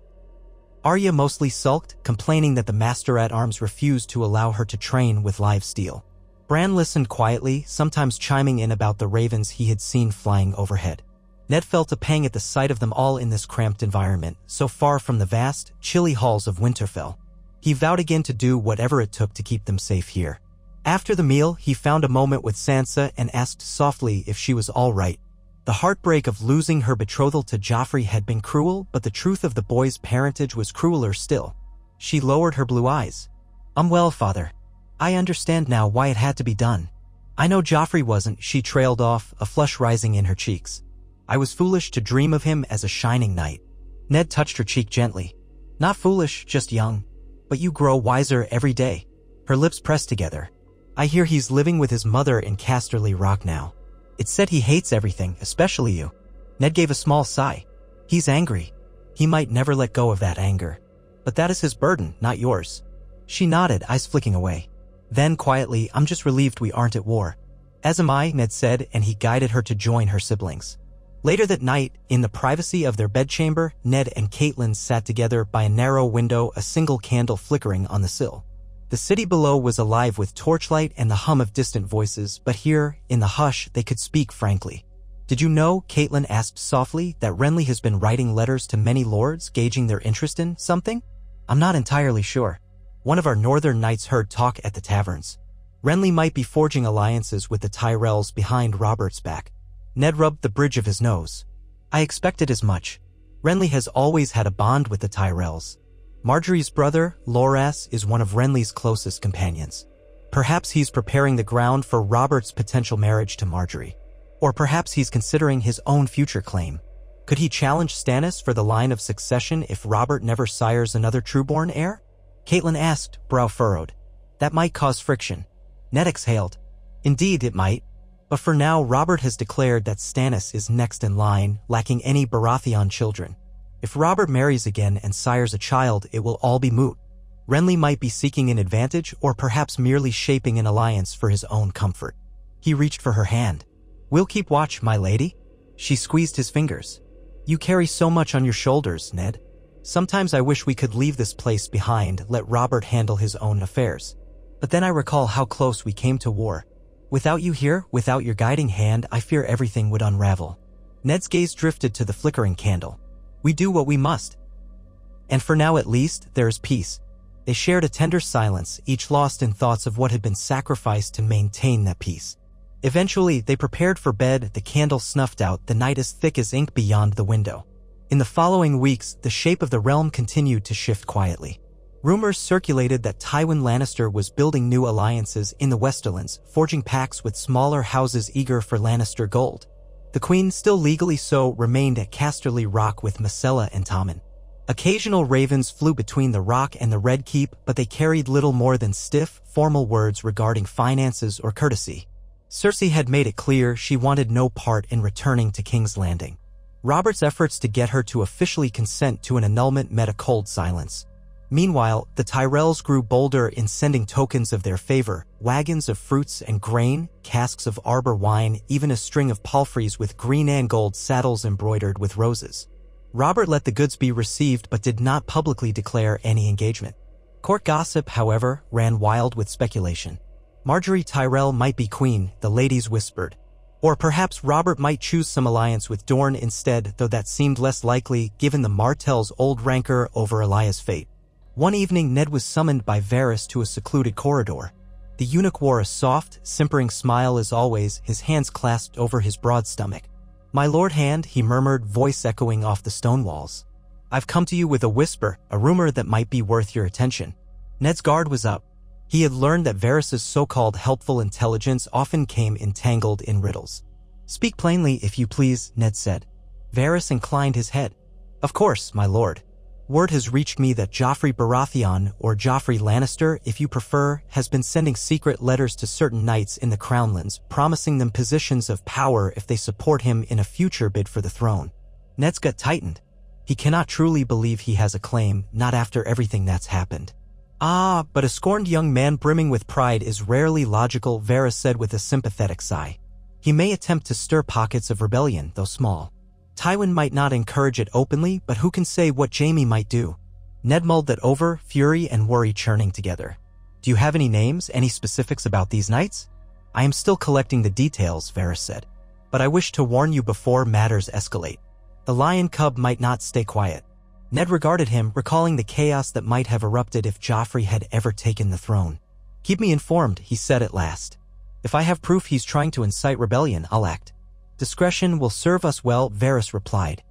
Arya mostly sulked, complaining that the Master-at-Arms refused to allow her to train with live steel. Bran listened quietly, sometimes chiming in about the ravens he had seen flying overhead. Ned felt a pang at the sight of them all in this cramped environment, so far from the vast, chilly halls of Winterfell. He vowed again to do whatever it took to keep them safe here. After the meal, he found a moment with Sansa and asked softly if she was all right. The heartbreak of losing her betrothal to Joffrey had been cruel, but the truth of the boy's parentage was crueler still. She lowered her blue eyes. "I'm well, father. I understand now why it had to be done. I know Joffrey wasn't," she trailed off, a flush rising in her cheeks. "I was foolish to dream of him as a shining knight." Ned touched her cheek gently. "Not foolish, just young. But you grow wiser every day." Her lips pressed together. "I hear he's living with his mother in Casterly Rock now. It's said he hates everything, especially you." Ned gave a small sigh. "He's angry. He might never let go of that anger. But that is his burden, not yours." She nodded, eyes flicking away. Then, quietly, "I'm just relieved we aren't at war." "As am I," Ned said, and he guided her to join her siblings. Later that night, in the privacy of their bedchamber, Ned and Catelyn sat together by a narrow window, a single candle flickering on the sill. The city below was alive with torchlight and the hum of distant voices, but here, in the hush, they could speak frankly. "Did you know," Catelyn asked softly, "that Renly has been writing letters to many lords, gauging their interest in something?" "I'm not entirely sure. One of our northern knights heard talk at the taverns. Renly might be forging alliances with the Tyrells behind Robert's back." Ned rubbed the bridge of his nose. "I expected as much. Renly has always had a bond with the Tyrells. Marjorie's brother, Loras, is one of Renly's closest companions. Perhaps he's preparing the ground for Robert's potential marriage to Marjorie. Or perhaps he's considering his own future claim. Could he challenge Stannis for the line of succession if Robert never sires another trueborn heir?" Catelyn asked, brow furrowed. "That might cause friction." Ned exhaled. "Indeed, it might. But for now, Robert has declared that Stannis is next in line, lacking any Baratheon children. If Robert marries again and sires a child, it will all be moot. Renly might be seeking an advantage, or perhaps merely shaping an alliance for his own comfort." He reached for her hand. "We'll keep watch, my lady." She squeezed his fingers. "You carry so much on your shoulders, Ned. Sometimes I wish we could leave this place behind, let Robert handle his own affairs. But then I recall how close we came to war. Without you here, without your guiding hand, I fear everything would unravel." Ned's gaze drifted to the flickering candle. "We do what we must. And for now at least, there is peace." They shared a tender silence, each lost in thoughts of what had been sacrificed to maintain that peace. Eventually, they prepared for bed, the candle snuffed out, the night as thick as ink beyond the window. In the following weeks, the shape of the realm continued to shift quietly. Rumors circulated that Tywin Lannister was building new alliances in the Westerlands, forging pacts with smaller houses eager for Lannister gold. The Queen, still legally so, remained at Casterly Rock with Myrcella and Tommen. Occasional ravens flew between the Rock and the Red Keep, but they carried little more than stiff, formal words regarding finances or courtesy. Cersei had made it clear she wanted no part in returning to King's Landing. Robert's efforts to get her to officially consent to an annulment met a cold silence. Meanwhile, the Tyrells grew bolder in sending tokens of their favor: wagons of fruits and grain, casks of arbor wine, even a string of palfreys with green and gold saddles embroidered with roses. Robert let the goods be received but did not publicly declare any engagement. Court gossip, however, ran wild with speculation. Margaery Tyrell might be queen, the ladies whispered. Or perhaps Robert might choose some alliance with Dorne instead, though that seemed less likely given the Martells' old rancor over Elia's fate. One evening, Ned was summoned by Varys to a secluded corridor. The eunuch wore a soft, simpering smile as always, his hands clasped over his broad stomach. "My lord Hand," he murmured, voice echoing off the stone walls. "I've come to you with a whisper, a rumor that might be worth your attention." Ned's guard was up. He had learned that Varys' so-called helpful intelligence often came entangled in riddles. "Speak plainly, if you please," Ned said. Varys inclined his head. "Of course, my lord. Word has reached me that Joffrey Baratheon, or Joffrey Lannister, if you prefer, has been sending secret letters to certain knights in the Crownlands, promising them positions of power if they support him in a future bid for the throne." Ned's gut tightened. He cannot truly believe he has a claim, not after everything that's happened. "Ah, but a scorned young man brimming with pride is rarely logical," Varys said with a sympathetic sigh. "He may attempt to stir pockets of rebellion, though small. Tywin might not encourage it openly, but who can say what Jaime might do?" Ned mulled that over, fury and worry churning together. "Do you have any names, any specifics about these knights?" "I am still collecting the details," Varys said. "But I wish to warn you before matters escalate. The lion cub might not stay quiet." Ned regarded him, recalling the chaos that might have erupted if Joffrey had ever taken the throne. "Keep me informed," he said at last. "If I have proof he's trying to incite rebellion, I'll act." "Discretion will serve us well," Varys replied.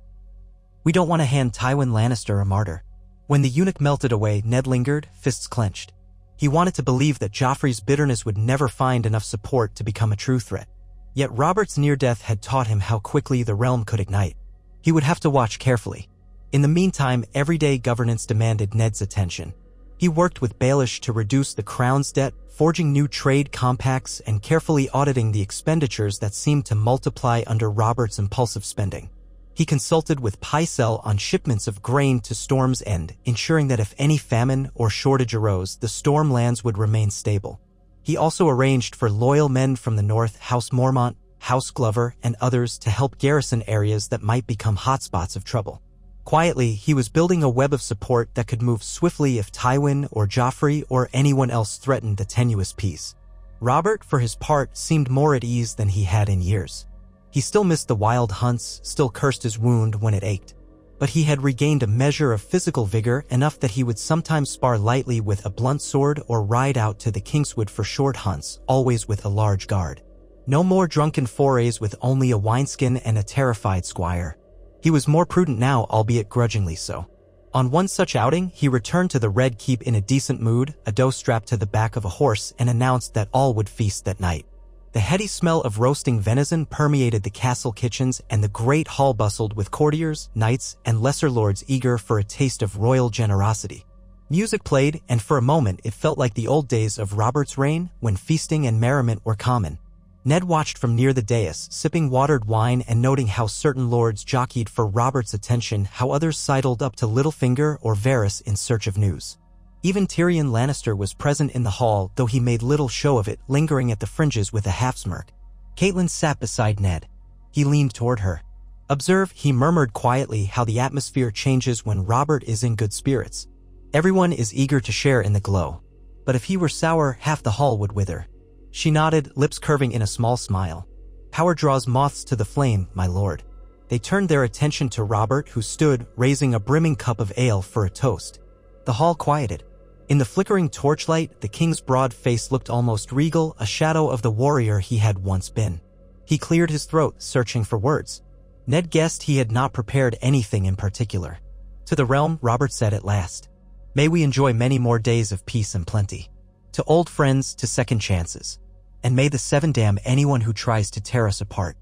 "We don't want to hand Tywin Lannister a martyr." When the eunuch melted away, Ned lingered, fists clenched. He wanted to believe that Joffrey's bitterness would never find enough support to become a true threat. Yet Robert's near-death had taught him how quickly the realm could ignite. He would have to watch carefully. In the meantime, everyday governance demanded Ned's attention. He worked with Baelish to reduce the crown's debt, forging new trade compacts and carefully auditing the expenditures that seemed to multiply under Robert's impulsive spending. He consulted with Pycelle on shipments of grain to Storm's End, ensuring that if any famine or shortage arose, the Stormlands would remain stable. He also arranged for loyal men from the north, House Mormont, House Glover, and others to help garrison areas that might become hotspots of trouble. Quietly, he was building a web of support that could move swiftly if Tywin or Joffrey or anyone else threatened the tenuous peace. Robert, for his part, seemed more at ease than he had in years. He still missed the wild hunts, still cursed his wound when it ached. But he had regained a measure of physical vigor, enough that he would sometimes spar lightly with a blunt sword or ride out to the Kingswood for short hunts, always with a large guard. No more drunken forays with only a wineskin and a terrified squire. He was more prudent now, albeit grudgingly so. On one such outing, he returned to the Red Keep in a decent mood, a doe strapped to the back of a horse, and announced that all would feast that night. The heady smell of roasting venison permeated the castle kitchens, and the great hall bustled with courtiers, knights, and lesser lords eager for a taste of royal generosity. Music played, and for a moment it felt like the old days of Robert's reign, when feasting and merriment were common. Ned watched from near the dais, sipping watered wine and noting how certain lords jockeyed for Robert's attention, how others sidled up to Littlefinger or Varys in search of news. Even Tyrion Lannister was present in the hall, though he made little show of it, lingering at the fringes with a half-smirk. Catelyn sat beside Ned. He leaned toward her. "Observe," he murmured quietly, "how the atmosphere changes when Robert is in good spirits. Everyone is eager to share in the glow. But if he were sour, half the hall would wither." She nodded, lips curving in a small smile. "Power draws moths to the flame, my lord." They turned their attention to Robert, who stood, raising a brimming cup of ale for a toast. The hall quieted. In the flickering torchlight, the king's broad face looked almost regal, a shadow of the warrior he had once been. He cleared his throat, searching for words. Ned guessed he had not prepared anything in particular. "To the realm," Robert said at last. May we enjoy many more days of peace and plenty. To old friends, to second chances. And may the seven damn anyone who tries to tear us apart.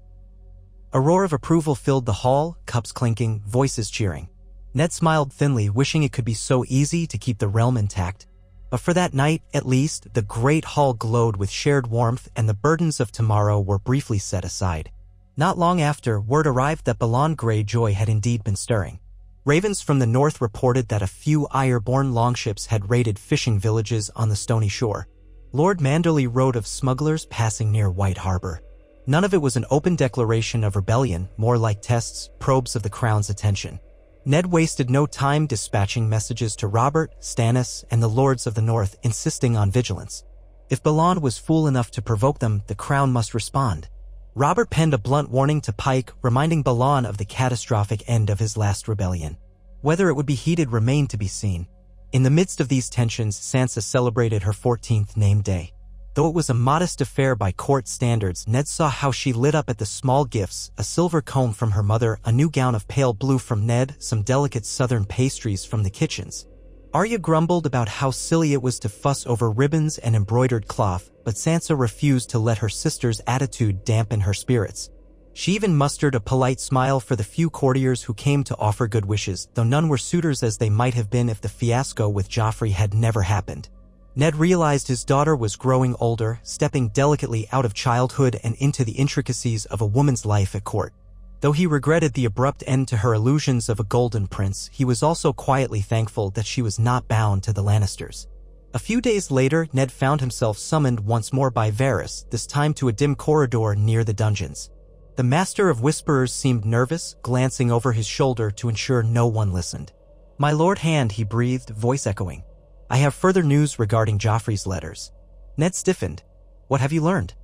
A roar of approval filled the hall, cups clinking, voices cheering. Ned smiled thinly, wishing it could be so easy to keep the realm intact. But for that night, at least, the great hall glowed with shared warmth and the burdens of tomorrow were briefly set aside. Not long after, word arrived that Balon Greyjoy had indeed been stirring. Ravens from the north reported that a few Iron-born longships had raided fishing villages on the stony shore. Lord Manderley wrote of smugglers passing near White Harbor. None of it was an open declaration of rebellion, more like tests, probes of the crown's attention. Ned wasted no time dispatching messages to Robert, Stannis, and the lords of the north, insisting on vigilance. If Balon was fool enough to provoke them, the crown must respond. Robert penned a blunt warning to Pike, reminding Balon of the catastrophic end of his last rebellion. Whether it would be heeded remained to be seen. In the midst of these tensions, Sansa celebrated her 14th named day. Though it was a modest affair by court standards, Ned saw how she lit up at the small gifts, a silver comb from her mother, a new gown of pale blue from Ned, some delicate southern pastries from the kitchens. Arya grumbled about how silly it was to fuss over ribbons and embroidered cloth, but Sansa refused to let her sister's attitude dampen her spirits. She even mustered a polite smile for the few courtiers who came to offer good wishes, though none were suitors as they might have been if the fiasco with Joffrey had never happened. Ned realized his daughter was growing older, stepping delicately out of childhood and into the intricacies of a woman's life at court. Though he regretted the abrupt end to her illusions of a golden prince, he was also quietly thankful that she was not bound to the Lannisters. A few days later, Ned found himself summoned once more by Varys, this time to a dim corridor near the dungeons. The Master of Whisperers seemed nervous, glancing over his shoulder to ensure no one listened. "My Lord Hand," he breathed, voice echoing. "I have further news regarding Joffrey's letters." Ned stiffened. "What have you learned?"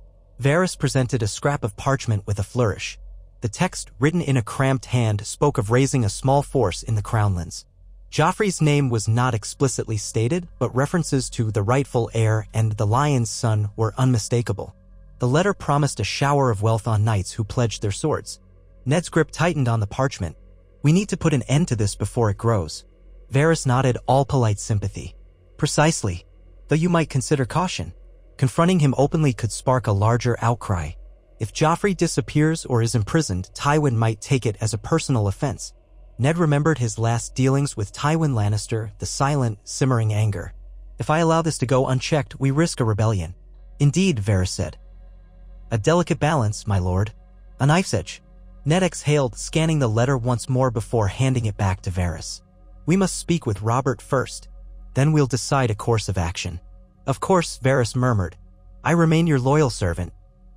Varys presented a scrap of parchment with a flourish. The text, written in a cramped hand, spoke of raising a small force in the Crownlands. Joffrey's name was not explicitly stated, but references to the rightful heir and the Lion's son were unmistakable. The letter promised a shower of wealth on knights who pledged their swords. Ned's grip tightened on the parchment. "We need to put an end to this before it grows." Varys nodded, all polite sympathy. "Precisely. Though you might consider caution. Confronting him openly could spark a larger outcry. If Joffrey disappears or is imprisoned, Tywin might take it as a personal offense." Ned remembered his last dealings with Tywin Lannister, the silent, simmering anger. "If I allow this to go unchecked, we risk a rebellion." "Indeed," Varys said. "A delicate balance, my lord. A knife's edge." Ned exhaled, scanning the letter once more before handing it back to Varys. "We must speak with Robert first. Then we'll decide a course of action." "Of course," Varys murmured. "I remain your loyal servant."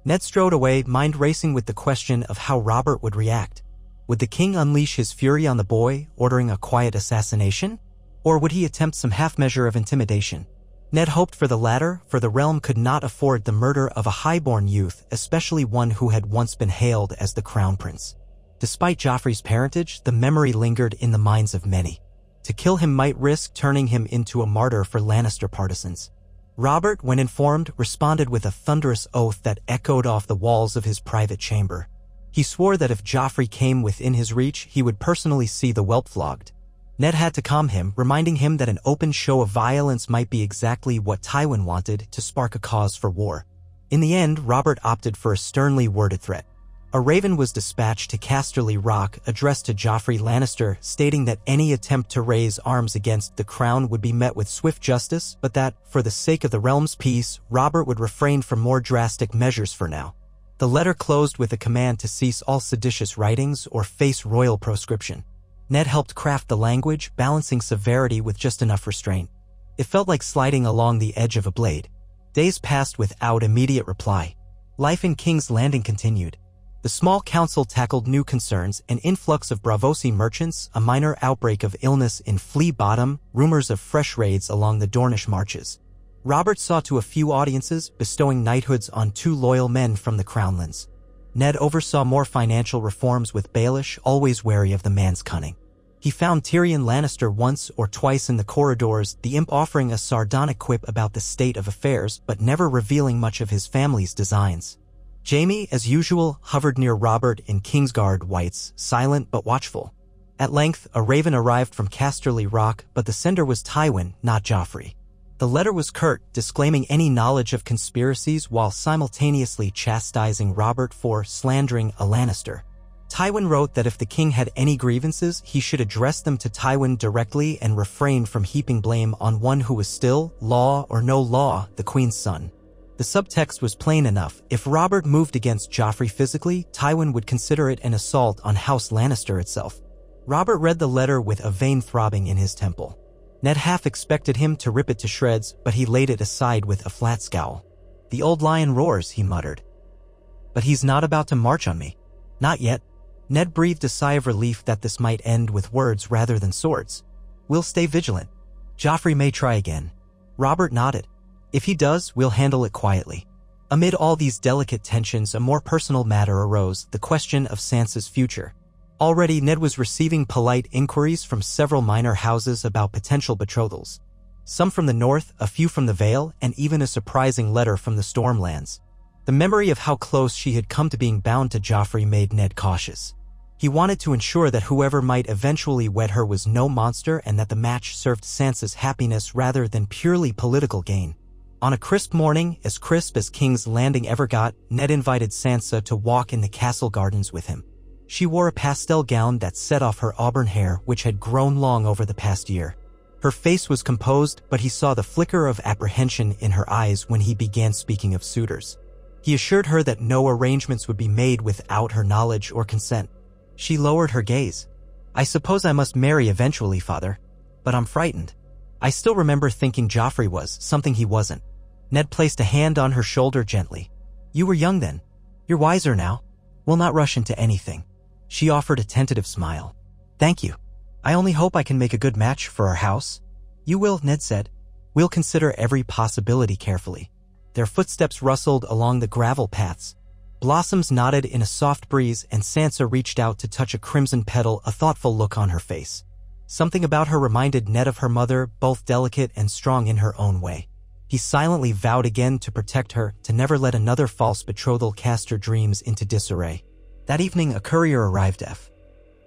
Ned strode away, mind racing with the question of how Robert would react. Would the king unleash his fury on the boy, ordering a quiet assassination? Or would he attempt some half-measure of intimidation? Ned hoped for the latter, for the realm could not afford the murder of a highborn youth, especially one who had once been hailed as the crown prince. Despite Joffrey's parentage, the memory lingered in the minds of many. To kill him might risk turning him into a martyr for Lannister partisans. Robert, when informed, responded with a thunderous oath that echoed off the walls of his private chamber. He swore that if Joffrey came within his reach, he would personally see the whelp flogged. Ned had to calm him, reminding him that an open show of violence might be exactly what Tywin wanted, to spark a cause for war. In the end, Robert opted for a sternly worded threat. A raven was dispatched to Casterly Rock, addressed to Joffrey Lannister, stating that any attempt to raise arms against the crown would be met with swift justice, but that, for the sake of the realm's peace, Robert would refrain from more drastic measures for now. The letter closed with a command to cease all seditious writings or face royal proscription. Ned helped craft the language, balancing severity with just enough restraint. It felt like sliding along the edge of a blade. Days passed without immediate reply. Life in King's Landing continued. The small council tackled new concerns, an influx of Braavosi merchants, a minor outbreak of illness in Flea Bottom, rumors of fresh raids along the Dornish marches. Robert saw to a few audiences, bestowing knighthoods on 2 loyal men from the Crownlands. Ned oversaw more financial reforms with Baelish, always wary of the man's cunning. He found Tyrion Lannister once or twice in the corridors, the imp offering a sardonic quip about the state of affairs, but never revealing much of his family's designs. Jaime, as usual, hovered near Robert in Kingsguard whites, silent but watchful. At length, a raven arrived from Casterly Rock, but the sender was Tywin, not Joffrey. The letter was curt, disclaiming any knowledge of conspiracies while simultaneously chastising Robert for slandering a Lannister. Tywin wrote that if the king had any grievances, he should address them to Tywin directly and refrain from heaping blame on one who was still, law or no law, the queen's son. The subtext was plain enough. If Robert moved against Joffrey physically, Tywin would consider it an assault on House Lannister itself. Robert read the letter with a vein throbbing in his temple. Ned half expected him to rip it to shreds, but he laid it aside with a flat scowl. "The old lion roars," he muttered. "But he's not about to march on me. Not yet." Ned breathed a sigh of relief that this might end with words rather than swords. "We'll stay vigilant. Joffrey may try again." Robert nodded. "If he does, we'll handle it quietly." Amid all these delicate tensions, a more personal matter arose, the question of Sansa's future. Already, Ned was receiving polite inquiries from several minor houses about potential betrothals. Some from the north, a few from the Vale, and even a surprising letter from the Stormlands. The memory of how close she had come to being bound to Joffrey made Ned cautious. He wanted to ensure that whoever might eventually wed her was no monster and that the match served Sansa's happiness rather than purely political gain. On a crisp morning, as crisp as King's Landing ever got, Ned invited Sansa to walk in the castle gardens with him. She wore a pastel gown that set off her auburn hair, which had grown long over the past year. Her face was composed, but he saw the flicker of apprehension in her eyes when he began speaking of suitors. He assured her that no arrangements would be made without her knowledge or consent. She lowered her gaze. "I suppose I must marry eventually, father. But I'm frightened. I still remember thinking Joffrey was something he wasn't." Ned placed a hand on her shoulder gently. "You were young then. You're wiser now. We'll not rush into anything." She offered a tentative smile. "Thank you. I only hope I can make a good match for our house." "You will," Ned said. "We'll consider every possibility carefully." Their footsteps rustled along the gravel paths. Blossoms nodded in a soft breeze, and Sansa reached out to touch a crimson petal, a thoughtful look on her face. Something about her reminded Ned of her mother, both delicate and strong in her own way. He silently vowed again to protect her, to never let another false betrothal cast her dreams into disarray. That evening, a courier arrived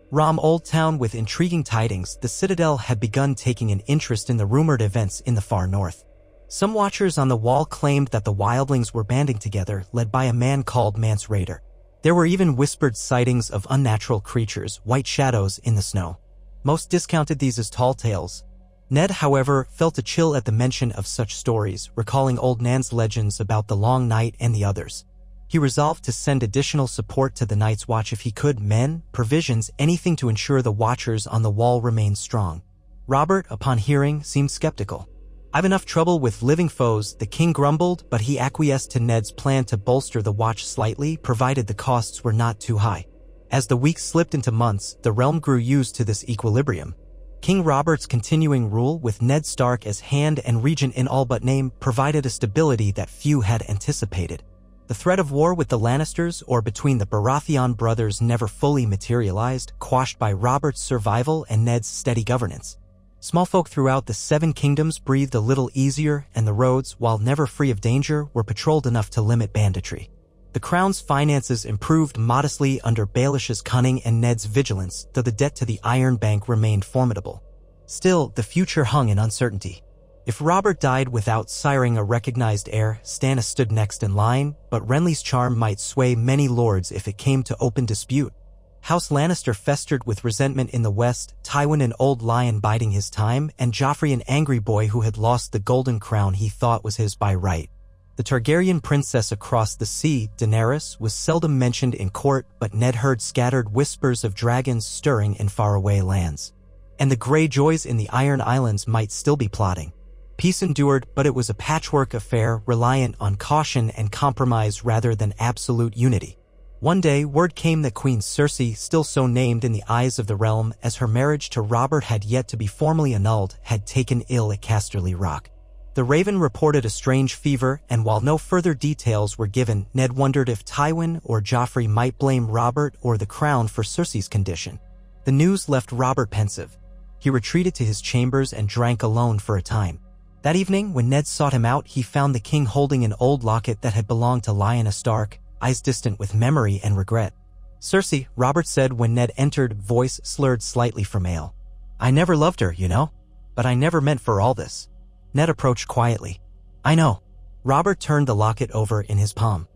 from Old Town with intriguing tidings. The Citadel had begun taking an interest in the rumored events in the far north. Some watchers on the wall claimed that the wildlings were banding together, led by a man called Mance Rayder. There were even whispered sightings of unnatural creatures, white shadows in the snow. Most discounted these as tall tales. Ned, however, felt a chill at the mention of such stories, recalling old Nan's legends about the Long Night and the others. He resolved to send additional support to the Night's Watch if he could, men, provisions, anything to ensure the watchers on the wall remained strong. Robert, upon hearing, seemed skeptical. "I've enough trouble with living foes," the king grumbled, but he acquiesced to Ned's plan to bolster the watch slightly, provided the costs were not too high. As the weeks slipped into months, the realm grew used to this equilibrium. King Robert's continuing rule, with Ned Stark as hand and regent in all but name, provided a stability that few had anticipated. The threat of war with the Lannisters or between the Baratheon brothers never fully materialized, quashed by Robert's survival and Ned's steady governance. Small folk throughout the Seven Kingdoms breathed a little easier, and the roads, while never free of danger, were patrolled enough to limit banditry. The crown's finances improved modestly under Baelish's cunning and Ned's vigilance, though the debt to the Iron Bank remained formidable. Still, the future hung in uncertainty. If Robert died without siring a recognized heir, Stannis stood next in line, but Renly's charm might sway many lords if it came to open dispute. House Lannister festered with resentment in the west, Tywin an old lion biding his time, and Joffrey an angry boy who had lost the golden crown he thought was his by right. The Targaryen princess across the sea, Daenerys, was seldom mentioned in court, but Ned heard scattered whispers of dragons stirring in faraway lands. And the Greyjoys in the Iron Islands might still be plotting. Peace endured, but it was a patchwork affair reliant on caution and compromise rather than absolute unity. One day, word came that Queen Cersei, still so named in the eyes of the realm as her marriage to Robert had yet to be formally annulled, had taken ill at Casterly Rock. The Raven reported a strange fever, and while no further details were given, Ned wondered if Tywin or Joffrey might blame Robert or the crown for Cersei's condition. The news left Robert pensive. He retreated to his chambers and drank alone for a time. That evening, when Ned sought him out, he found the king holding an old locket that had belonged to Lyanna Stark, eyes distant with memory and regret. Cersei, Robert said when Ned entered, voice slurred slightly from ale. I never loved her, you know? But I never meant for all this. Ned approached quietly. I know. Robert turned the locket over in his palm.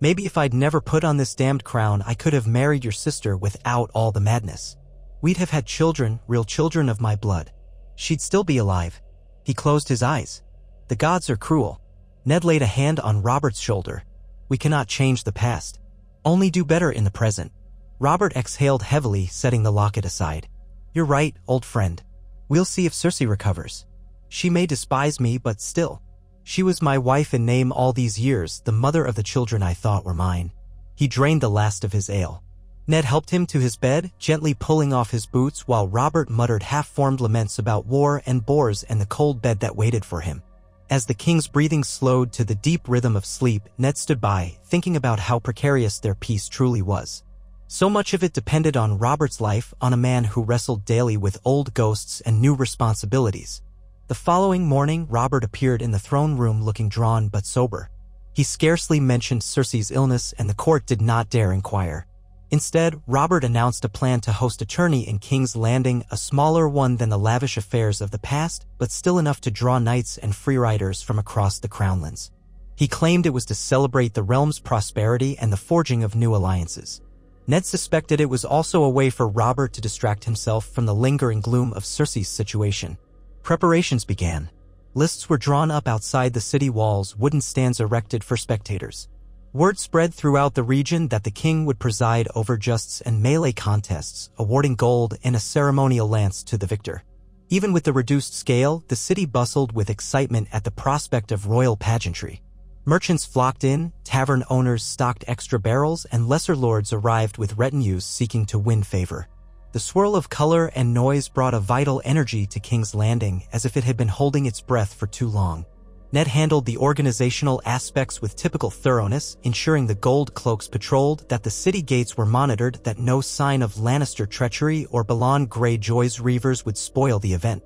Maybe if I'd never put on this damned crown, I could have married your sister without all the madness. We'd have had children, real children of my blood. She'd still be alive. He closed his eyes. The gods are cruel. Ned laid a hand on Robert's shoulder. We cannot change the past. Only do better in the present. Robert exhaled heavily, setting the locket aside. You're right, old friend. We'll see if Cersei recovers. She may despise me, but still. She was my wife in name all these years, the mother of the children I thought were mine. He drained the last of his ale. Ned helped him to his bed, gently pulling off his boots while Robert muttered half-formed laments about war and boars and the cold bed that waited for him. As the king's breathing slowed to the deep rhythm of sleep, Ned stood by, thinking about how precarious their peace truly was. So much of it depended on Robert's life, on a man who wrestled daily with old ghosts and new responsibilities. The following morning, Robert appeared in the throne room looking drawn but sober. He scarcely mentioned Cersei's illness, and the court did not dare inquire. Instead, Robert announced a plan to host a tourney in King's Landing, a smaller one than the lavish affairs of the past, but still enough to draw knights and freeriders from across the Crownlands. He claimed it was to celebrate the realm's prosperity and the forging of new alliances. Ned suspected it was also a way for Robert to distract himself from the lingering gloom of Cersei's situation. Preparations began. Lists were drawn up outside the city walls, wooden stands erected for spectators. Word spread throughout the region that the king would preside over justs and melee contests, awarding gold and a ceremonial lance to the victor. Even with the reduced scale, the city bustled with excitement at the prospect of royal pageantry. Merchants flocked in, tavern owners stocked extra barrels, and lesser lords arrived with retinues seeking to win favor. The swirl of color and noise brought a vital energy to King's Landing, as if it had been holding its breath for too long. Ned handled the organizational aspects with typical thoroughness, ensuring the gold cloaks patrolled, that the city gates were monitored, that no sign of Lannister treachery or Balon Greyjoy's reavers would spoil the event.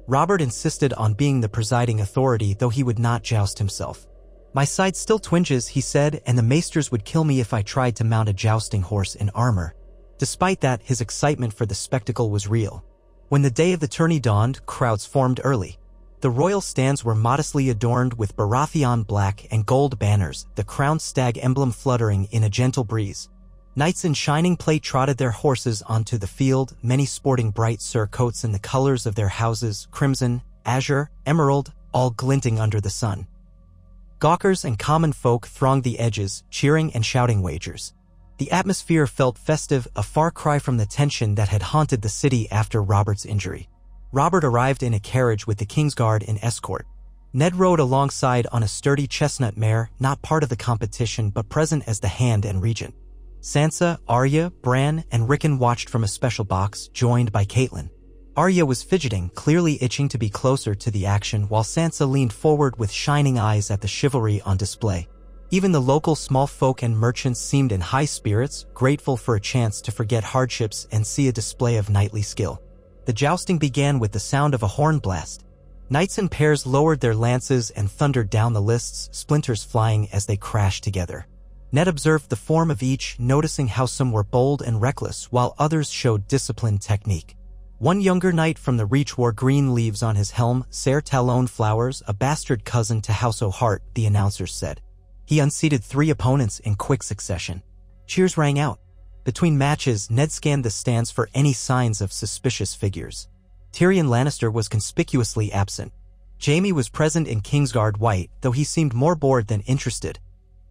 Robert insisted on being the presiding authority, though he would not joust himself. My side still twinges, he said, and the maesters would kill me if I tried to mount a jousting horse in armor. Despite that, his excitement for the spectacle was real. When the day of the tourney dawned, crowds formed early. The royal stands were modestly adorned with Baratheon black and gold banners, the crowned stag emblem fluttering in a gentle breeze. Knights in shining plate trotted their horses onto the field, many sporting bright surcoats in the colors of their houses, crimson, azure, emerald, all glinting under the sun. Gawkers and common folk thronged the edges, cheering and shouting wagers. The atmosphere felt festive, a far cry from the tension that had haunted the city after Robert's injury. Robert arrived in a carriage with the Kingsguard in escort. Ned rode alongside on a sturdy chestnut mare, not part of the competition but present as the hand and regent. Sansa, Arya, Bran, and Rickon watched from a special box, joined by Catelyn. Arya was fidgeting, clearly itching to be closer to the action, while Sansa leaned forward with shining eyes at the chivalry on display. Even the local small folk and merchants seemed in high spirits, grateful for a chance to forget hardships and see a display of knightly skill. The jousting began with the sound of a horn blast. Knights in pairs lowered their lances and thundered down the lists, splinters flying as they crashed together. Ned observed the form of each, noticing how some were bold and reckless, while others showed disciplined technique. One younger knight from the Reach wore green leaves on his helm, Ser Talon flowers, a bastard cousin to House O'Hart, the announcers said. He unseated 3 opponents in quick succession. Cheers rang out. Between matches, Ned scanned the stands for any signs of suspicious figures. Tyrion Lannister was conspicuously absent. Jaime was present in Kingsguard white, though he seemed more bored than interested.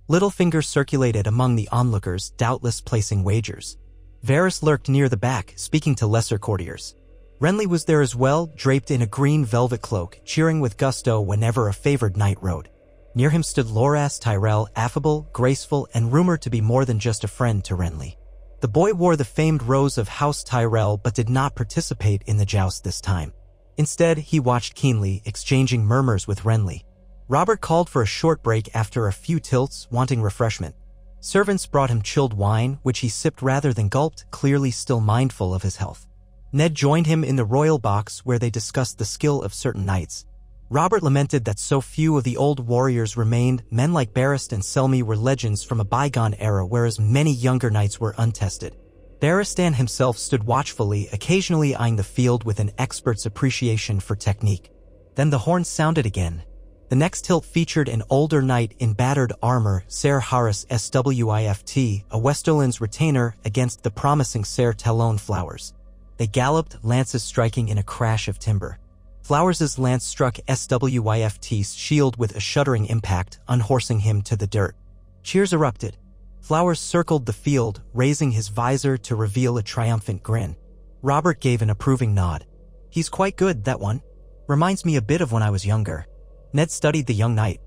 Littlefinger circulated among the onlookers, doubtless placing wagers. Varys lurked near the back, speaking to lesser courtiers. Renly was there as well, draped in a green velvet cloak, cheering with gusto whenever a favored knight rode. Near him stood Loras Tyrell, affable, graceful, and rumored to be more than just a friend to Renly. The boy wore the famed rose of House Tyrell but did not participate in the joust this time. Instead, he watched keenly, exchanging murmurs with Renly. Robert called for a short break after a few tilts, wanting refreshment. Servants brought him chilled wine, which he sipped rather than gulped, clearly still mindful of his health. Ned joined him in the royal box where they discussed the skill of certain knights. Robert lamented that so few of the old warriors remained. Men like Barist and Selmy were legends from a bygone era, whereas many younger knights were untested. Baristan himself stood watchfully, occasionally eyeing the field with an expert's appreciation for technique. Then the horn sounded again. The next tilt featured an older knight in battered armor, Ser Harris Swift, a Westerland's retainer, against the promising Ser Talon Flowers. They galloped, lances striking in a crash of timber. Flowers's lance struck Swift's shield with a shuddering impact, unhorsing him to the dirt. Cheers erupted. Flowers circled the field, raising his visor to reveal a triumphant grin. Robert gave an approving nod. He's quite good, that one. Reminds me a bit of when I was younger. Ned studied the young knight.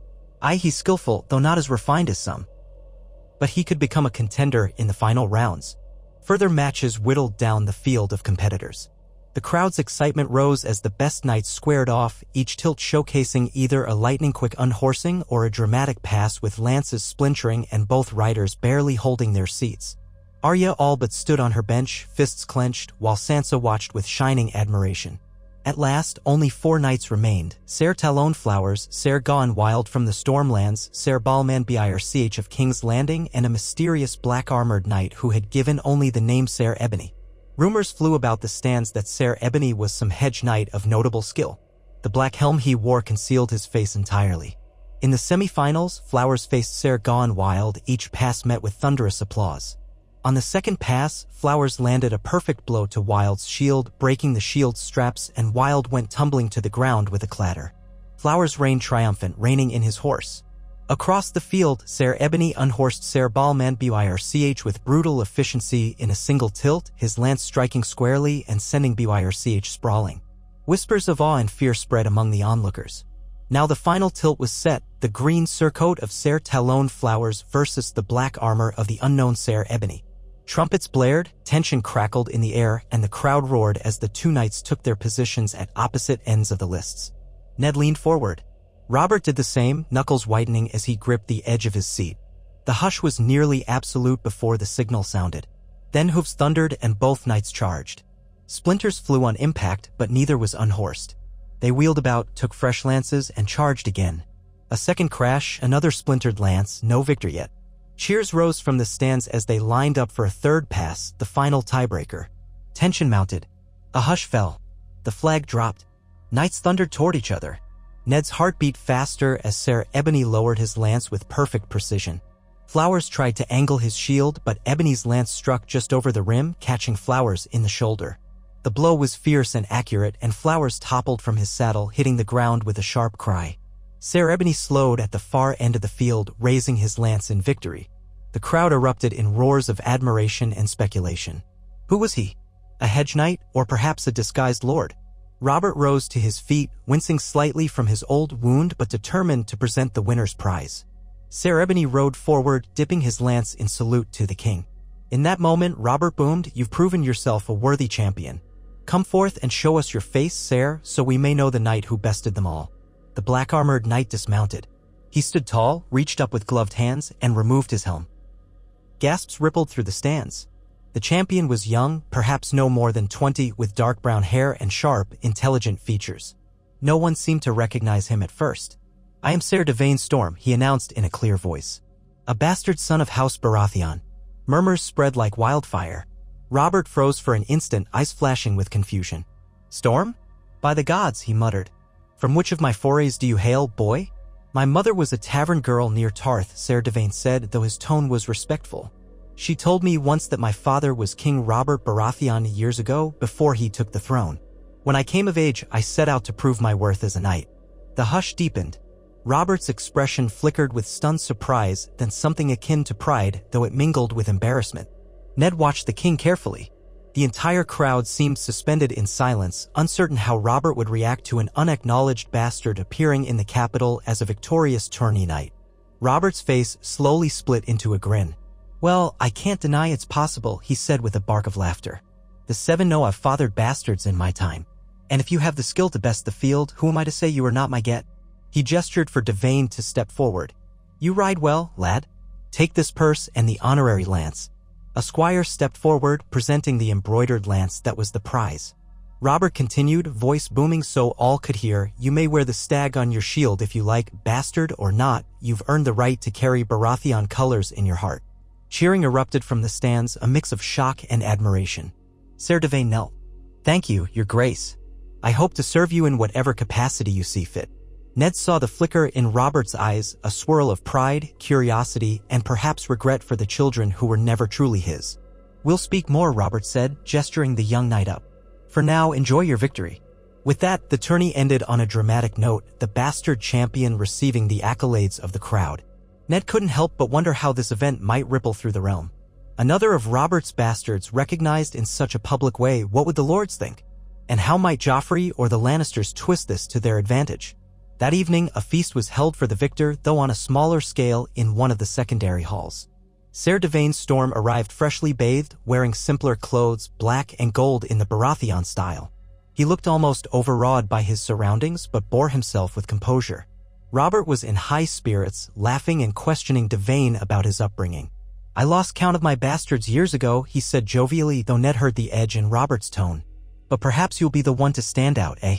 He's skillful, though not as refined as some. But he could become a contender in the final rounds. Further matches whittled down the field of competitors. The crowd's excitement rose as the best knights squared off, each tilt showcasing either a lightning-quick unhorsing or a dramatic pass with lances splintering and both riders barely holding their seats. Arya all but stood on her bench, fists clenched, while Sansa watched with shining admiration. At last, only 4 knights remained: Ser Talon Flowers, Ser Gone Wild from the Stormlands, Ser Balman Birch of King's Landing, and a mysterious black-armored knight who had given only the name Ser Ebony. Rumors flew about the stands that Ser Ebony was some hedge knight of notable skill. The black helm he wore concealed his face entirely. In the semi-finals, Flowers faced Ser Gone Wild, each pass met with thunderous applause. On the second pass, Flowers landed a perfect blow to Wild's shield, breaking the shield's straps, and Wild went tumbling to the ground with a clatter. Flowers reigned triumphant, reining in his horse. Across the field, Ser Ebony unhorsed Ser Balman Birch with brutal efficiency in a single tilt, his lance striking squarely and sending Birch sprawling. Whispers of awe and fear spread among the onlookers. Now the final tilt was set, the green surcoat of Ser Talon Flowers versus the black armor of the unknown Ser Ebony. Trumpets blared, tension crackled in the air, and the crowd roared as the 2 knights took their positions at opposite ends of the lists. Ned leaned forward. Robert did the same, knuckles whitening as he gripped the edge of his seat. The hush was nearly absolute before the signal sounded. Then hooves thundered and both knights charged. Splinters flew on impact, but neither was unhorsed. They wheeled about, took fresh lances, and charged again. A second crash, another splintered lance, no victor yet. Cheers rose from the stands as they lined up for a third pass, the final tiebreaker. Tension mounted. A hush fell. The flag dropped. Knights thundered toward each other. Ned's heart beat faster as Ser Ebony lowered his lance with perfect precision. Flowers tried to angle his shield, but Ebony's lance struck just over the rim, catching Flowers in the shoulder. The blow was fierce and accurate, and Flowers toppled from his saddle, hitting the ground with a sharp cry. Ser Ebony slowed at the far end of the field, raising his lance in victory. The crowd erupted in roars of admiration and speculation. Who was he? A hedge knight, or perhaps a disguised lord? Robert rose to his feet, wincing slightly from his old wound but determined to present the winner's prize. Ser Ebony rode forward, dipping his lance in salute to the king. In that moment, Robert boomed, "You've proven yourself a worthy champion. Come forth and show us your face, Ser, so we may know the knight who bested them all." The black-armored knight dismounted. He stood tall, reached up with gloved hands, and removed his helm. Gasps rippled through the stands. The champion was young, perhaps no more than 20, with dark brown hair and sharp, intelligent features. No one seemed to recognize him at first. "I am Ser Devane Storm," he announced in a clear voice. "A bastard son of House Baratheon." Murmurs spread like wildfire. Robert froze for an instant, eyes flashing with confusion. "Storm? By the gods," he muttered. "From which of my forays do you hail, boy?" "My mother was a tavern girl near Tarth," Ser Devane said, though his tone was respectful. "She told me once that my father was King Robert Baratheon years ago, before he took the throne. When I came of age, I set out to prove my worth as a knight." The hush deepened. Robert's expression flickered with stunned surprise, then something akin to pride, though it mingled with embarrassment. Ned watched the king carefully. The entire crowd seemed suspended in silence, uncertain how Robert would react to an unacknowledged bastard appearing in the capital as a victorious tourney knight. Robert's face slowly split into a grin. "Well, I can't deny it's possible," he said with a bark of laughter. "The 7 know I've fathered bastards in my time. And if you have the skill to best the field, who am I to say you are not my get?" He gestured for Devane to step forward. "You ride well, lad. Take this purse and the honorary lance." A squire stepped forward, presenting the embroidered lance that was the prize. Robert continued, voice booming so all could hear, you may wear the stag on your shield if you like, bastard or not, you've earned the right to carry Baratheon colors in your heart. Cheering erupted from the stands, a mix of shock and admiration. Ser Davain knelt. Thank you, your grace. I hope to serve you in whatever capacity you see fit. Ned saw the flicker in Robert's eyes, a swirl of pride, curiosity, and perhaps regret for the children who were never truly his. We'll speak more, Robert said, gesturing the young knight up. For now, enjoy your victory. With that, the tourney ended on a dramatic note, the bastard champion receiving the accolades of the crowd. Ned couldn't help but wonder how this event might ripple through the realm. Another of Robert's bastards recognized in such a public way, what would the lords think? And how might Joffrey or the Lannisters twist this to their advantage? That evening, a feast was held for the victor, though on a smaller scale, in one of the secondary halls. Ser Davain's Storm arrived freshly bathed, wearing simpler clothes, black and gold in the Baratheon style. He looked almost overawed by his surroundings, but bore himself with composure. Robert was in high spirits, laughing and questioning Davain about his upbringing. I lost count of my bastards years ago, he said jovially, though Ned heard the edge in Robert's tone. But perhaps you'll be the one to stand out, eh?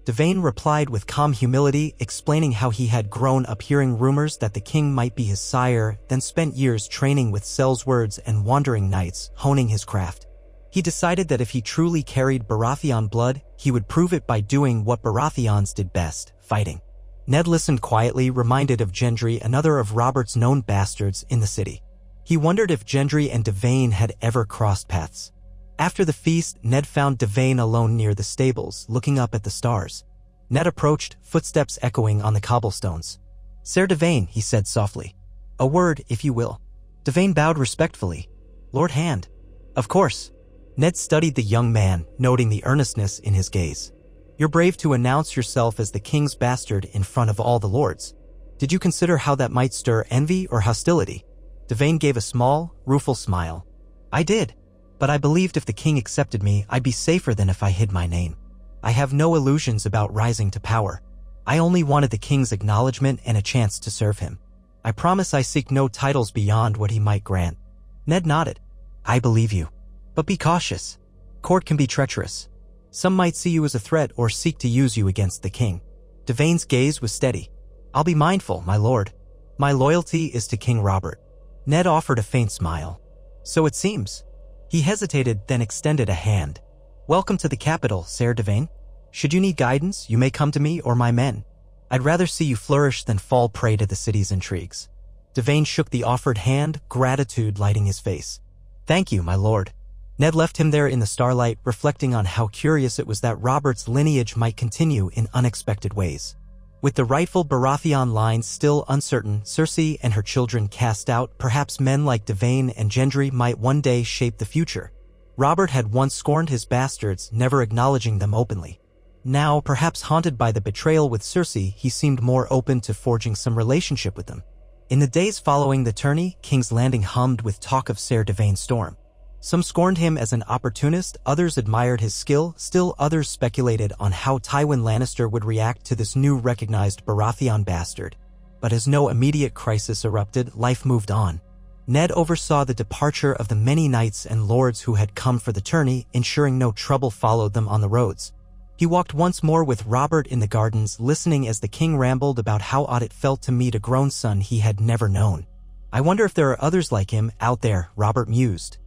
Davain replied with calm humility, explaining how he had grown up hearing rumors that the king might be his sire, then spent years training with sellswords and wandering knights, honing his craft. He decided that if he truly carried Baratheon blood, he would prove it by doing what Baratheons did best, fighting. Ned listened quietly, reminded of Gendry, another of Robert's known bastards in the city. He wondered if Gendry and Davain had ever crossed paths. After the feast, Ned found Davain alone near the stables, looking up at the stars. Ned approached, footsteps echoing on the cobblestones. Ser Davain, he said softly. A word, if you will. Davain bowed respectfully. Lord Hand. Of course. Ned studied the young man, noting the earnestness in his gaze. You're brave to announce yourself as the king's bastard in front of all the lords. Did you consider how that might stir envy or hostility? Davain gave a small, rueful smile. I did. But I believed if the king accepted me, I'd be safer than if I hid my name. I have no illusions about rising to power. I only wanted the king's acknowledgement and a chance to serve him. I promise I seek no titles beyond what he might grant. Ned nodded. I believe you. But be cautious. Court can be treacherous. Some might see you as a threat or seek to use you against the king. Davain's gaze was steady. I'll be mindful, my lord. My loyalty is to King Robert. Ned offered a faint smile. So it seems. He hesitated, then extended a hand. Welcome to the capital, Ser Davain. Should you need guidance, you may come to me or my men. I'd rather see you flourish than fall prey to the city's intrigues. Davain shook the offered hand, gratitude lighting his face. Thank you, my lord. Ned left him there in the starlight, reflecting on how curious it was that Robert's lineage might continue in unexpected ways. With the rightful Baratheon line still uncertain, Cersei and her children cast out, perhaps men like Davain and Gendry might one day shape the future. Robert had once scorned his bastards, never acknowledging them openly. Now, perhaps haunted by the betrayal with Cersei, he seemed more open to forging some relationship with them. In the days following the tourney, King's Landing hummed with talk of Ser Davain's storm. Some scorned him as an opportunist, others admired his skill, still others speculated on how Tywin Lannister would react to this new recognized Baratheon bastard. But as no immediate crisis erupted, life moved on. Ned oversaw the departure of the many knights and lords who had come for the tourney, ensuring no trouble followed them on the roads. He walked once more with Robert in the gardens, listening as the king rambled about how odd it felt to meet a grown son he had never known. I wonder if there are others like him out there, Robert mused.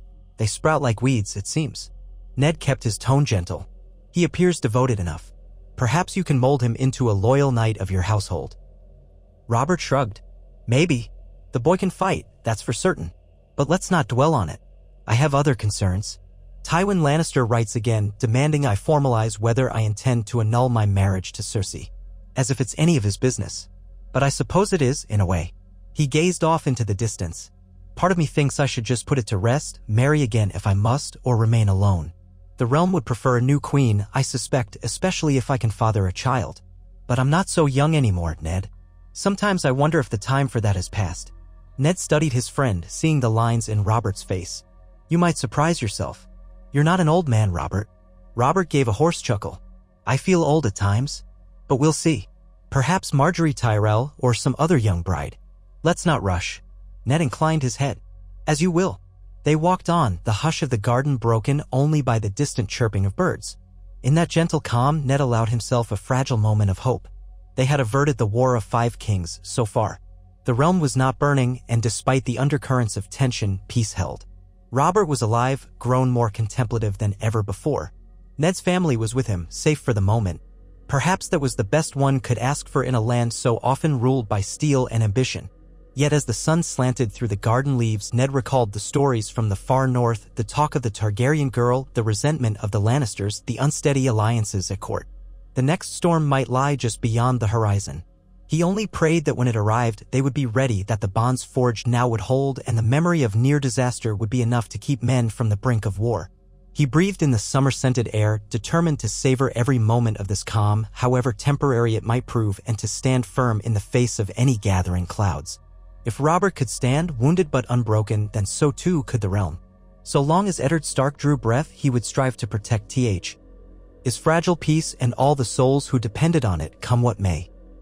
They sprout like weeds, it seems. Ned kept his tone gentle. He appears devoted enough. Perhaps you can mold him into a loyal knight of your household. Robert shrugged. Maybe. The boy can fight, that's for certain. But let's not dwell on it. I have other concerns. Tywin Lannister writes again, demanding I formalize whether I intend to annul my marriage to Cersei. As if it's any of his business. But I suppose it is, in a way. He gazed off into the distance. Part of me thinks I should just put it to rest, marry again if I must, or remain alone. The realm would prefer a new queen, I suspect, especially if I can father a child. But I'm not so young anymore, Ned. Sometimes I wonder if the time for that has passed. Ned studied his friend, seeing the lines in Robert's face. You might surprise yourself. You're not an old man, Robert. Robert gave a hoarse chuckle. I feel old at times. But we'll see. Perhaps Margaery Tyrell or some other young bride. Let's not rush. Ned inclined his head. As you will. They walked on, the hush of the garden broken only by the distant chirping of birds. In that gentle calm, Ned allowed himself a fragile moment of hope. They had averted the War of Five Kings so far. The realm was not burning, and despite the undercurrents of tension, peace held. Robert was alive, grown more contemplative than ever before. Ned's family was with him, safe for the moment. Perhaps that was the best one could ask for in a land so often ruled by steel and ambition. Yet as the sun slanted through the garden leaves, Ned recalled the stories from the far north, the talk of the Targaryen girl, the resentment of the Lannisters, the unsteady alliances at court. The next storm might lie just beyond the horizon. He only prayed that when it arrived, they would be ready, that the bonds forged now would hold, and the memory of near disaster would be enough to keep men from the brink of war. He breathed in the summer-scented air, determined to savor every moment of this calm, however temporary it might prove, and to stand firm in the face of any gathering clouds. If Robert could stand, wounded but unbroken, then so too could the realm. So long as Eddard Stark drew breath, he would strive to protect his fragile peace and all the souls who depended on it, come what may.